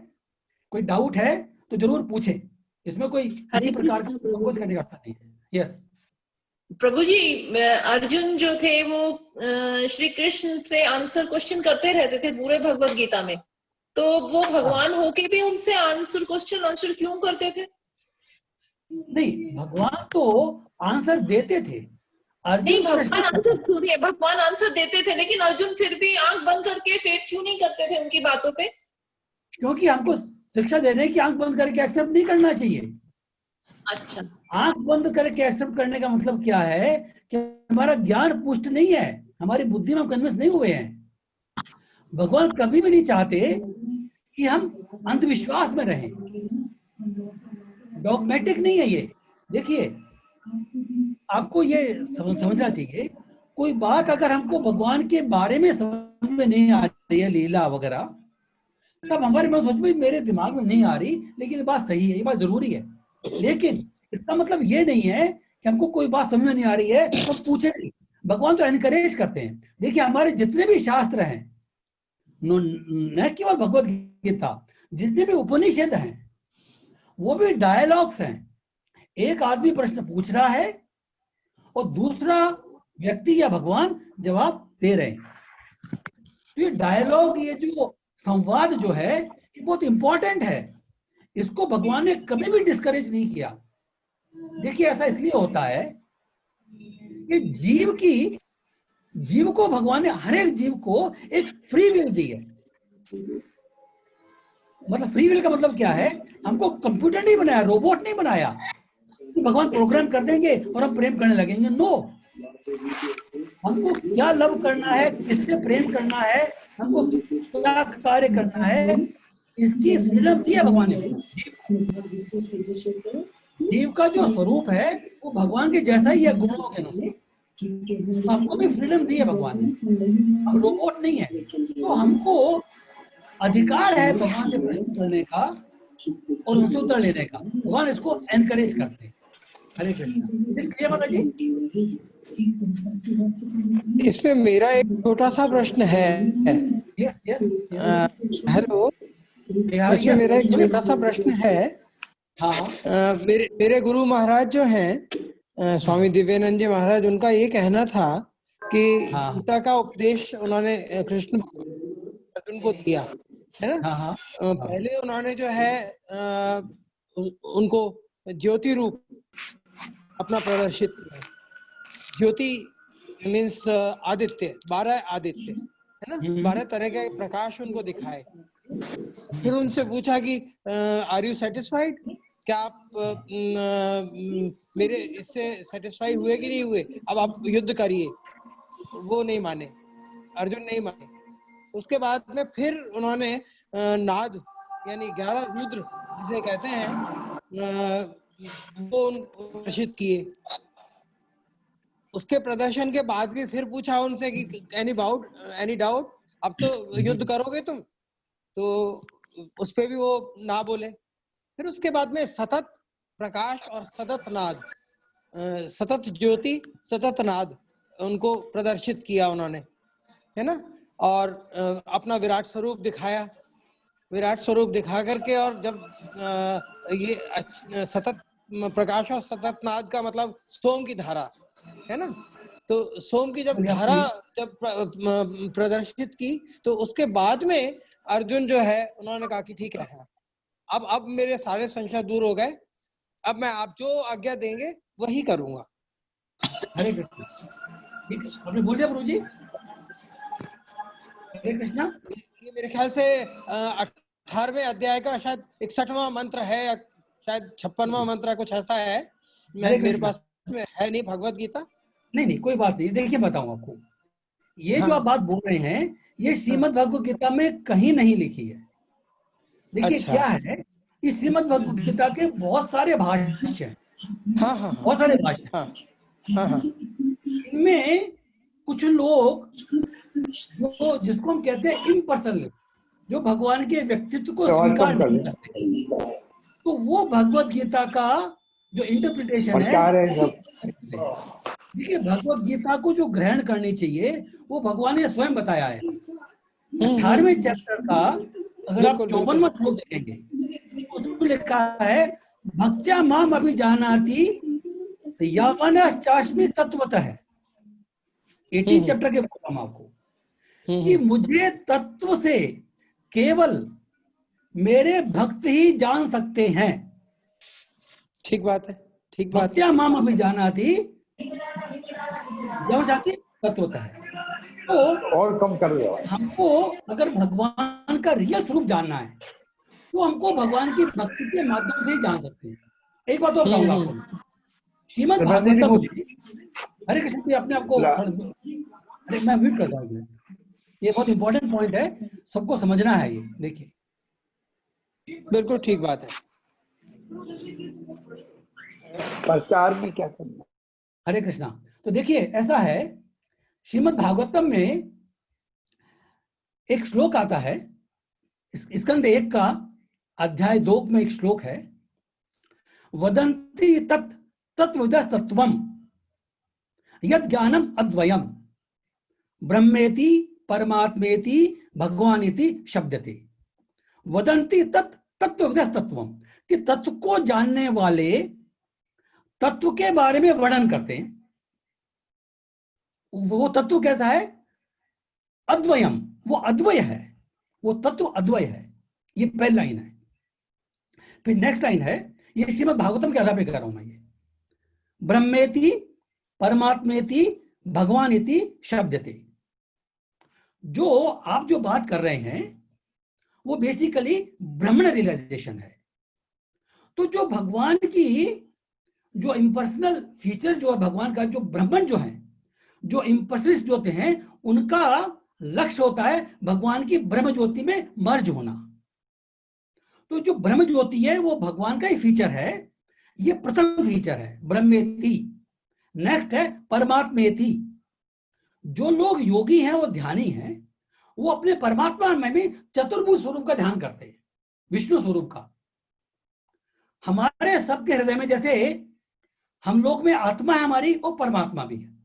कोई डाउट है तो जरूर पूछें। इसमें कोई किसी प्रकार का संकोच करने का अर्थ नहीं है। यस प्रभु जी, अर्जुन जो थे वो श्री कृष्ण से आंसर क्वेश्चन करते रहते थे पूरे भगवत गीता में, तो वो भगवान होके भी उनसे आंसर क्वेश्चन आंसर क्यों करते थे? नहीं, भगवान तो आंसर देते थे। नहीं, भगवान आंसर सुनिए, भगवान आंसर देते थे, लेकिन अर्जुन फिर भी आंख बंद करके फेथ क्यों नहीं करते थे उनकी बातों पे? क्योंकि हमको शिक्षा देने की आंख बंद करके एक्सेप्ट नहीं करना चाहिए। अच्छा, आंख बंद करके एक्सेप्ट करने का मतलब क्या है कि हमारा ज्ञान पुष्ट नहीं है, हमारी बुद्धि में हम कन्विंस नहीं हुए हैं। भगवान कभी भी नहीं चाहते कि हम अंधविश्वास में रहें। डॉगमेटिक नहीं है ये। देखिए, आपको ये समझना चाहिए, कोई बात अगर हमको भगवान के बारे में समझ में नहीं आ रही है, लीला वगैरह, तब हमारे मन सोच में मेरे दिमाग में नहीं आ रही, लेकिन ये बात सही है, ये बात जरूरी है। लेकिन इसका मतलब ये नहीं है कि हमको कोई बात समझ में नहीं आ रही है तो पूछे नहीं। भगवान तो एनकरेज करते हैं। देखिए, हमारे जितने भी शास्त्र हैं, न केवल भगवत गीता, जितने भी उपनिषद हैं, वो भी डायलॉग्स हैं। एक आदमी प्रश्न पूछ रहा है और दूसरा व्यक्ति या भगवान जवाब दे रहे हैं। तो ये डायलॉग, ये जो संवाद जो है, ये बहुत इंपॉर्टेंट है। इसको भगवान ने कभी भी डिस्करेज नहीं किया। देखिए, ऐसा इसलिए होता है कि जीव को भगवान ने, हर एक जीव को एक फ्री विल दी है। मतलब फ्री विल का मतलब क्या है? हमको कंप्यूटर नहीं बनाया, रोबोट नहीं बनाया कि भगवान प्रोग्राम कर देंगे और हम प्रेम करने लगेंगे। नो, हमको क्या लव करना है, किससे प्रेम करना है, हमको क्या कार्य करना है, इसकी फ्रीडम दी है भगवान ने। जीव का जो स्वरूप है वो भगवान के जैसा ही है, गुणों के अनुसार। हमको भी फ्रीडम दी है भगवान ने, हम रोबोट नहीं है। तो हमको अधिकार है भगवान से प्रश्न करने का और उनसे उत्तर लेने का। भगवान इसको एनकरेज करते हैं। हरे कृष्ण। माता जी, इसमें मेरा एक छोटा सा प्रश्न है। हेलो, इसमें मेरा एक छोटा सा प्रश्न है। मेरे गुरु महाराज जो हैं, स्वामी दिव्यानंद जी महाराज, उनका ये कहना था कि गीता का उपदेश उन्होंने कृष्ण अर्जुन को दिया है ना। पहले उन्होंने जो है उनको ज्योति रूप अपना प्रदर्शित किया। ज्योति मीन्स आदित्य, 12 आदित्य है ना, 12 तरह के प्रकाश उनको दिखाए। फिर उनसे पूछा कि आर यू सेटिस्फाइड, क्या आप मेरे इससे सेटिस्फाई हुए कि नहीं हुए, अब आप युद्ध करिए। वो नहीं माने, अर्जुन नहीं माने। उसके बाद में फिर उन्होंने नाद यानी 11 रुद्र जिसे कहते हैं वो प्रदर्शित किए। उसके प्रदर्शन के बाद भी फिर पूछा उनसे कि एनी डाउट, अब तो युद्ध करोगे तुम, तो उस पे भी वो ना बोले। फिर उसके बाद में सतत प्रकाश और सतत नाद, सतत ज्योति सतत नाद उनको प्रदर्शित किया उन्होंने, है ना। और अपना विराट स्वरूप दिखाया। विराट स्वरूप दिखा करके, और जब ये सतत प्रकाश और सतत नाद का मतलब सोम की धारा है ना, तो सोम की जब धारा जब प्रदर्शित की, तो उसके बाद में अर्जुन जो है उन्होंने कहा कि ठीक है, अब मेरे सारे संशय दूर हो गए, अब मैं आप जो आज्ञा देंगे वही करूंगा। हरे कृष्ण। आपने बोल दिया प्रभु जी। हरे कृष्ण। ये मेरे ख्याल से 18वें अध्याय का शायद 61वां मंत्र है, या शायद 56वां मंत्र, कुछ ऐसा है। मेरे पास में है नहीं भगवत गीता, नहीं नहीं कोई बात नहीं, देखिए बताऊं आपको, ये जो हाँ। आप बात बोल रहे हैं ये श्रीमद् भगवत गीता में कहीं नहीं लिखी है। देखिए अच्छा। क्या है, इस श्रीमद् भगवत गीता के बहुत सारे भाष्य हैं, हाँ हाँ हाँ बहुत सारे भाष्य हैं। हाँ हाँ हाँ इनमें कुछ लोग जो जिसको हम कहते हैं इम्पर्सनल, जो भगवान के व्यक्तित्व को स्वीकार नहीं करते, तो वो भगवत गीता का जो इंटरप्रिटेशन है, देखिए भगवत गीता को जो ग्रहण करनी चाहिए वो भगवान ने स्वयं बताया है। 18वें चैप्टर का अगर आप बिल्कुल, 54वां श्लोक देखेंगे तो उसमें लिखा है भक्त्या माम अभिजानाति यावनश्चास्मि तत्वतः है। 18 चैप्टर के बताऊं मैं आपको कि मुझे तत्व से केवल मेरे भक्त ही जान सकते हैं। ठीक बात है, ठीक बात है। भक्त्या माम अभिजानाति यावनश्चास्मि तत्वतः है। तो और कम कर दो। हमको अगर भगवान का रियल स्वरूप जानना है तो हमको भगवान की भक्ति के माध्यम से ही जान सकते हैं। एक बात और बताऊंगा आपको, श्रीमद् भागवतम में, हरे कृष्ण जी अपने आपको, अरे मैं म्यूट कर दूंगा, ये बहुत इंपॉर्टेंट पॉइंट है, सबको समझना है ये। देखिए बिल्कुल ठीक बात है। प्रचार में क्या करना? हरे कृष्णा। तो देखिए ऐसा है, श्रीमद् भागवतम में एक श्लोक आता है, स्कंद 1 का अध्याय 2 में एक श्लोक है, वदन्ति तत् तत्वविदः तत्वम् यत् ज्ञानम अद्वयम ब्रह्मेति परमात्मेति भगवानिति शब्दते। वदन्ति तत् तत्वविदः तत्वम्, कि तत्व को जानने वाले तत्व के बारे में वर्णन करते हैं। वो तत्व कैसा है? अद्वयम, वो अद्वय है, वो तत्व अद्वय है। ये पहली लाइन है। फिर नेक्स्ट लाइन है, ये श्रीमद् भागवतम के आधार पे कर रहा हूं मैं, ये ब्रह्मेति परमात्मेति भगवानिति शब्दते। जो आप जो बात कर रहे हैं वो बेसिकली ब्रह्मण रियलाइजेशन है। तो जो भगवान की जो इम्पर्सनल फीचर जो है भगवान का, जो ब्रह्मन जो है, जो इम्पर्सनलिस्ट जो होते हैं, उनका लक्ष्य होता है भगवान की ब्रह्म ज्योति में मर्ज होना। तो जो ब्रह्म ज्योति है वो भगवान का ही फीचर है, ये प्रथम फीचर है ब्रह्मेति। नेक्स्ट है परमात्मेति। जो लोग योगी हैं, वो ध्यानी हैं, वो अपने परमात्मा में भी चतुर्भुज स्वरूप का ध्यान करते हैं, विष्णु स्वरूप का। हमारे सबके हृदय में जैसे हम लोग में आत्मा है हमारी, और परमात्मा भी है।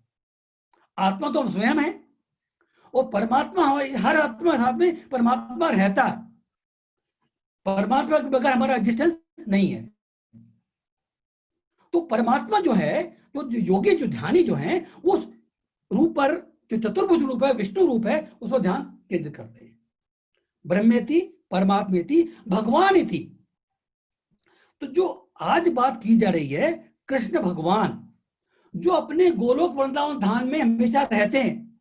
आत्मा तो हम स्वयं है, और परमात्मा, हर आत्मा साथ में परमात्मा रहता है। परमात्मा के बगैर हमारा एग्जिस्टेंस नहीं है। तो परमात्मा जो है, तो जो योगी, जो ध्यानी जो है, उस रूप पर, जो चतुर्भुज रूप है, विष्णु रूप है, उस पर ध्यान केंद्रित करते हैं। ब्रह्मेति परमात्मेति भगवानिति। तो जो आज बात की जा रही है, कृष्ण भगवान जो अपने गोलोक वृंदावन धाम में हमेशा रहते हैं,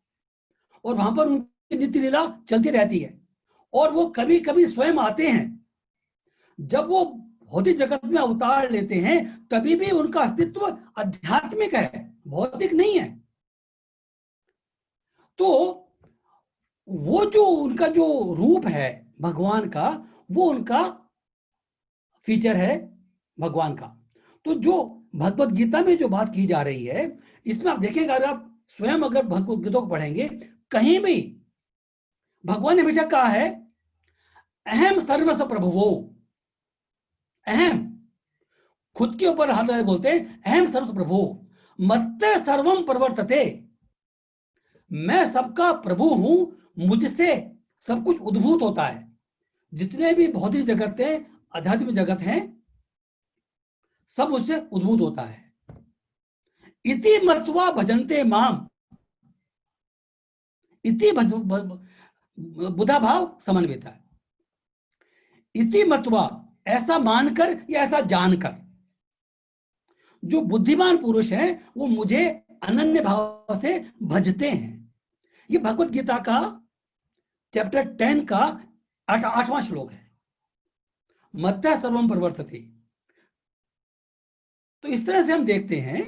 और वहां पर उनकी नित्य लीला चलती रहती है, और वो कभी कभी स्वयं आते हैं। जब वो भौतिक जगत में अवतार लेते हैं तभी भी उनका अस्तित्व आध्यात्मिक है, भौतिक नहीं है। तो वो जो उनका जो रूप है भगवान का, वो उनका फीचर है भगवान का। तो जो भगवत गीता में जो बात की जा रही है, इसमें आप देखेंगे, अगर आप स्वयं अगर भगवत गीता को पढ़ेंगे, कहीं भी भगवान ने हमेशा कहा है अहम सर्वस्व प्रभुवो। अहम, खुद के ऊपर हाथ लगाए बोलते हैं अहम सर्वस्व प्रभुवो मत्ते सर्वम प्रवर्तते। मैं सबका प्रभु हूं, मुझसे सब कुछ उद्भूत होता है। जितने भी भौतिक जगत है, आध्यात्मिक जगत है, सब उससे उद्भूत होता है। इति मत्वा भजन्ते माम, इति बुधा भाव समन्वित है। इति मत्वा, ऐसा मानकर या ऐसा जानकर, जो बुद्धिमान पुरुष है वो मुझे अनन्य भाव से भजते हैं। ये भगवत गीता का चैप्टर 10 का 8वां श्लोक है, मत्तः सर्वम प्रवर्तते। तो इस तरह से हम देखते हैं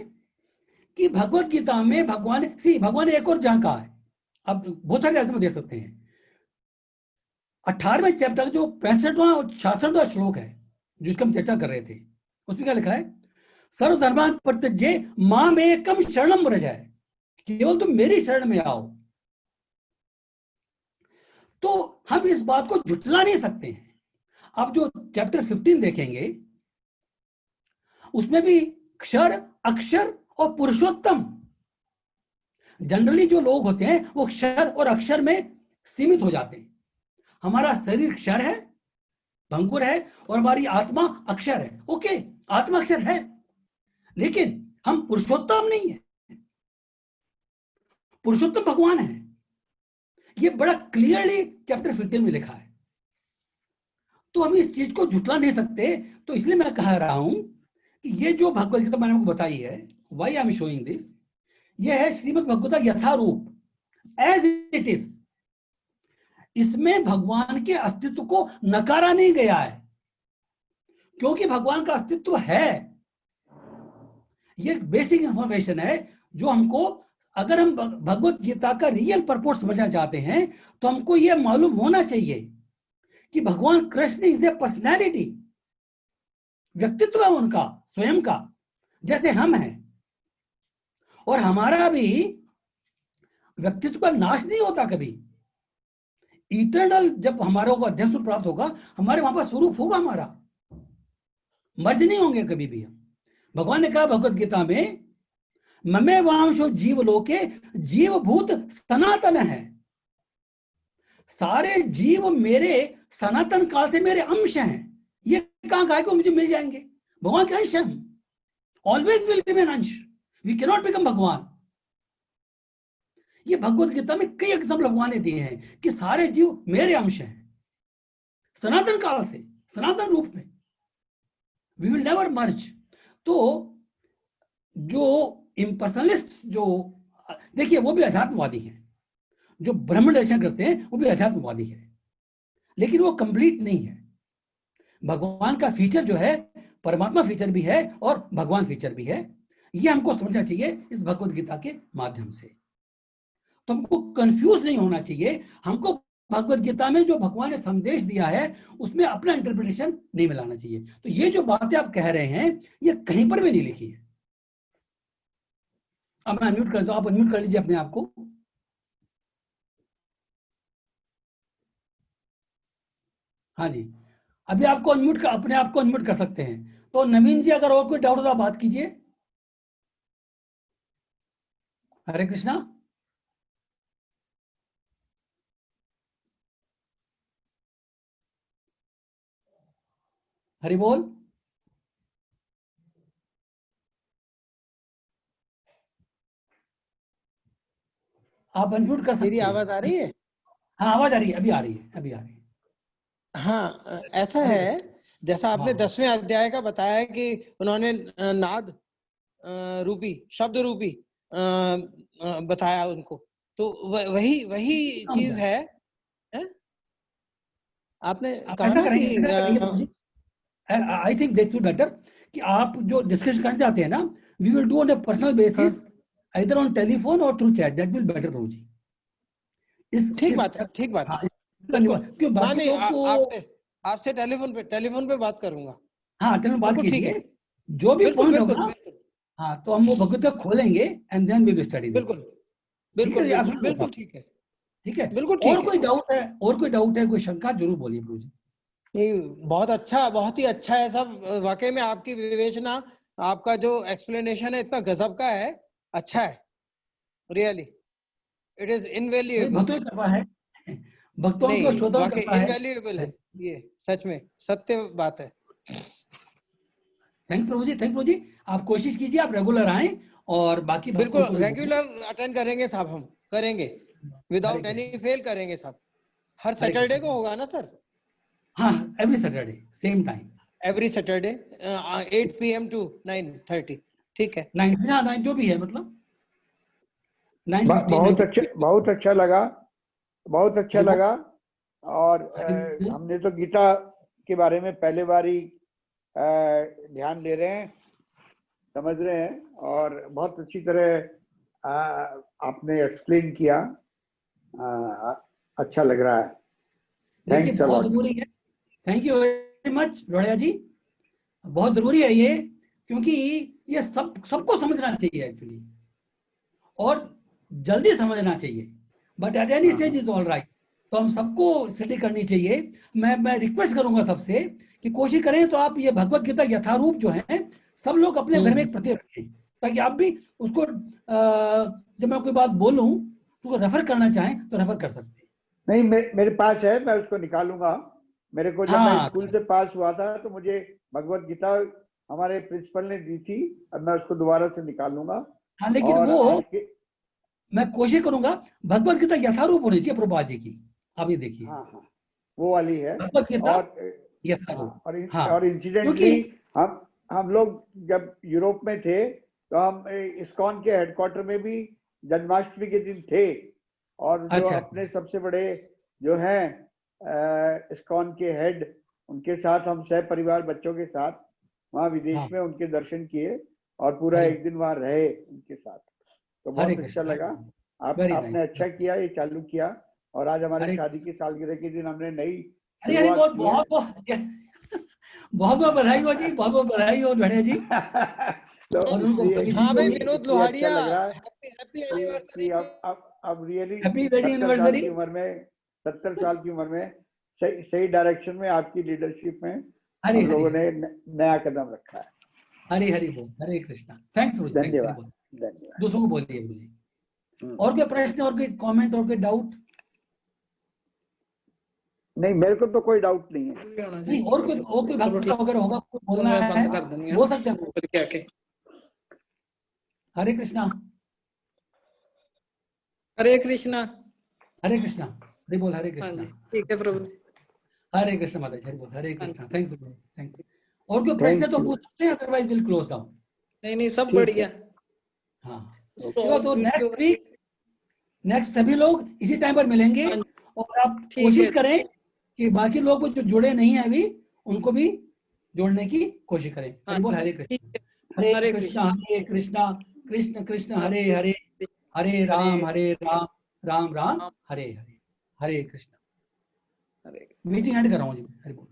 कि भगवत गीता में भगवान ने एक और जहां कहा है, अब बहुत सारे ऐसे में देख सकते हैं, 18वें चैप्टर जो 65वां और 66वां श्लोक है जिसकी हम चर्चा कर रहे थे, उसमें क्या लिखा है? सर्वधर्मान् परित्यज्य माम एकम शरणम व्रज, केवल तुम मेरी शरण में आओ। तो हम इस बात को झुठला नहीं सकते हैं। आप जो चैप्टर 15 देखेंगे उसमें भी क्षर, अक्षर और पुरुषोत्तम, जनरली जो लोग होते हैं वो क्षर और अक्षर में सीमित हो जाते हैं। हमारा शरीर क्षर है, भंगुर है, और हमारी आत्मा अक्षर है। ओके, आत्मा अक्षर है, लेकिन हम पुरुषोत्तम नहीं है। पुरुषोत्तम भगवान है, ये बड़ा क्लियरली चैप्टर 15 में लिखा है। तो हम इस चीज को झुठला नहीं सकते। तो इसलिए मैं कह रहा हूं कि ये जो भगवत गीता मैंने आपको बताई है, why I am showing this, ये है श्रीमद् भगवत गीता यथारूप, एज इट इज। इसमें भगवान के अस्तित्व को नकारा नहीं गया है, क्योंकि भगवान का अस्तित्व है। ये बेसिक इंफॉर्मेशन है जो हमको, अगर हम भगवत गीता का रियल पर्पस समझना चाहते हैं तो हमको यह मालूम होना चाहिए कि भगवान कृष्ण इज ए पर्सनैलिटी, व्यक्तित्व है उनका स्वयं का, जैसे हम हैं। और हमारा भी व्यक्तित्व का नाश नहीं होता कभी। इटर्नल जब हमारा को अध्यक्ष प्राप्त होगा, हमारे वहां पर स्वरूप होगा हमारा, मर्ज नहीं होंगे कभी भी हम। भगवान ने कहा भगवत गीता में, ममे वांशो जीवलोके जीवभूत सनातन है। सारे जीव मेरे सनातन काल से मेरे अंश हैं। ये कहां कहा कि वो मुझे मिल जाएंगे? भगवान के अंश हैं, ऑलवेज विल रिमेन अंश, वी कैन नॉट बिकम भगवान। ये भगवत गीता में कई एग्जाम्पल भगवान ने दिए हैं कि सारे जीव मेरे अंश हैं, सनातन काल से, सनातन रूप में, वी विल नेवर मर्ज। तो जो इम्पर्सनलिस्ट, जो देखिए वो भी अध्यात्मवादी हैं, जो ब्रह्म दर्शन करते हैं वो भी अध्यात्मवादी है, लेकिन वो कंप्लीट नहीं है। भगवान का फीचर जो है, परमात्मा फीचर भी है और भगवान फीचर भी है। ये हमको समझना चाहिए इस भगवत गीता के माध्यम से। तो हमको कंफ्यूज नहीं होना चाहिए। हमको भगवत गीता में जो भगवान ने संदेश दिया है उसमें अपना इंटरप्रिटेशन नहीं मिलाना चाहिए। तो ये जो बातें आप कह रहे हैं ये कहीं पर भी नहीं लिखी है। अब मैं अनम्यूट कर दो, आप अनम्यूट कर लीजिए अपने आप को। हाँ जी, अभी आपको अनम्यूट कर, अपने आप को अनम्यूट कर सकते हैं। तो नवीन जी, अगर और कोई डाउट हो तो आप बात कीजिए। हरे कृष्णा। हरि बोल। आप अनम्यूट कर सकते हैं। मेरी आवाज आ रही है? हाँ, आवाज आ रही है, अभी आ रही है, अभी आ रही है। हाँ, ऐसा है, जैसा आपने 10वें अध्याय का बताया कि उन्होंने नाद रूपी, शब्द रूपी बताया उनको, तो वही चीज है? आपने कहा ना कि आई थिंक दैट्स बेटर कि आप जो डिस्कशन करना चाहते हैं ना, we will do on a personal basis, either on telephone or through chat, that will better Prabhu ji. ठीक बात है, ठीक बात है। क्यों बाकी लोग को आपसे टेलीफोन पे बात करूंगा। हाँ, टेलीफोन बात कीजिए, जो भी पॉइंट होगा। हाँ, तो हम वो भगवत खोलेंगे and then we will study. बिल्कुल बिल्कुल बिल्कुल ठीक है, ठीक है। बिल्कुल। और कोई डाउट है, और कोई डाउट है, कोई शंका, जरूर बोलिए प्रभु जी। बहुत अच्छा, बहुत ही अच्छा है सब। वाकई में आपकी विवेचना, आपका जो एक्सप्लेनेशन है इतना गजब का है, अच्छा है, रियली इट इज इनवैल्यूएबल। भक्तों की कृपा है, भक्तों को श्रोताओं की कृपा है, इनवैल्यूएबल है ये, सच में सत्य बात है। थैंक प्रभु जी, थैंक प्रभु जी। आप कोशिश कीजिए, आप रेगुलर आएं और बाकी बिल्कुल रेगुलर अटेंड करेंगे साहब, हम करेंगे विदाउट एनी फेल करेंगे साहब। हर सैटरडे को होगा ना सर? हाँ, every Saturday same time, every Saturday 8 PM to 9:30। ठीक है, 9 जो भी है, मतलब बहुत अच्छा लगा, बहुत अच्छा लगा। और हमने तो गीता के बारे में पहले बार ही ध्यान दे रहे हैं, समझ रहे हैं और बहुत अच्छी तरह आपने एक्सप्लेन किया। अच्छा लग रहा है। देखिए थैंक्स अ बहुत लॉट। जरूरी है। थैंक यू वेरी मच रोड़िया जी, बहुत जरूरी है ये, क्योंकि ये सबको समझना चाहिए एक्चुअली, और जल्दी समझना चाहिए, but at any stage is all right. तो हम सबको स्टडी करनी चाहिए। मैं रिक्वेस्ट करूंगा सबसे कि कोशिश करें तो आप ये भगवत गीता यथारूप जो है सब लोग अपने घर में एक प्रति रखें, ताकि आप भी उसको जब मैं कोई बात बोलूं तो रेफर करना चाहें तो रेफर कर सकते हैं। नहीं, मेरे पास है, मैं उसको निकालूंगा। मेरे को जब मैं स्कूल से पास हुआ था तो मुझे भगवत गीता हमारे प्रिंसिपल ने दी थी। अब मैं उसको दोबारा से निकालूंगा। हाँ, लेकिन और वो मैं कोशिश करूंगा भगवत गीता यथारूप होनी चाहिए प्रभुपाद जी की। आप ये देखिए, हाँ हाँ, वो वाली है। भगवत गीता और यथारूप। हाँ, और इंसिडेंटली हम लोग जब यूरोप में थे तो हम इस्कॉन के हेडक्वार्टर में भी जन्माष्टमी के दिन थे, और जो अच्छा, अपने सबसे बड़े जो हैं इस्कॉन के हेड, उनके साथ हम सह परिवार बच्चों के साथ वहाँ विदेश में उनके दर्शन किए और पूरा एक दिन वहाँ रहे उनके साथ। तो बहुत अच्छा लगा। आपने अच्छा किया, ये चालू किया। और आज हमारी शादी की सालगिरह के दिन हमने नई बहुत बहुत बहुत बधाई हो जी, बहुत बहुत बधाई हो ढड़िया जी। तो हाँ भाई विनोद लोहाड़िया, हैप्पी एनिवर्सरी। अब रियली हैप्पी वेडिंग एनिवर्सरी। 70 साल की उम्र में सही डायरेक्शन में आपकी लीडरशिप में हम लोगों ने नया कदम रखा है। हरी हरी बोल, हरे कृष्णा। थैंक्स। धन्यवाद। धन्यवाद। दूसरों को बोलिए जी। और क्या प्रश्न और कोई कमेंट और कोई डाउट? नहीं, मेरे को तो कोई डाउट नहीं है। नहीं, और कोई भक्त वगैरह होगा बोलना है बोल सकते हैं। हरे कृष्णा। हरे कृष्णा। हरे कृष्णा। हरे बोल, हरे कृष्णा। ठीक है प्रभु। हरे कृष्णा माता जी, हरे बोल, हरे कृष्णा। थैंक्स। और कोई प्रश्न तो पूछ सकते हैं, अदरवाइज विल क्लोज डाउन। नहीं सब बढ़िया। हाँ, तो नेक्स्ट वीक नेक्स्ट सभी लोग इसी टाइम पर मिलेंगे, और आप कोशिश करें कि बाकी लोग जो जुड़े नहीं है अभी उनको भी जोड़ने की कोशिश करें। हरे बोल, हरे कृष्णा। हरे कृष्णा कृष्ण कृष्ण हरे हरे, हरे राम राम राम हरे हरे। हरे कृष्णा। मीटिंग एंड कर रहा हूँ जी। हरे बोल।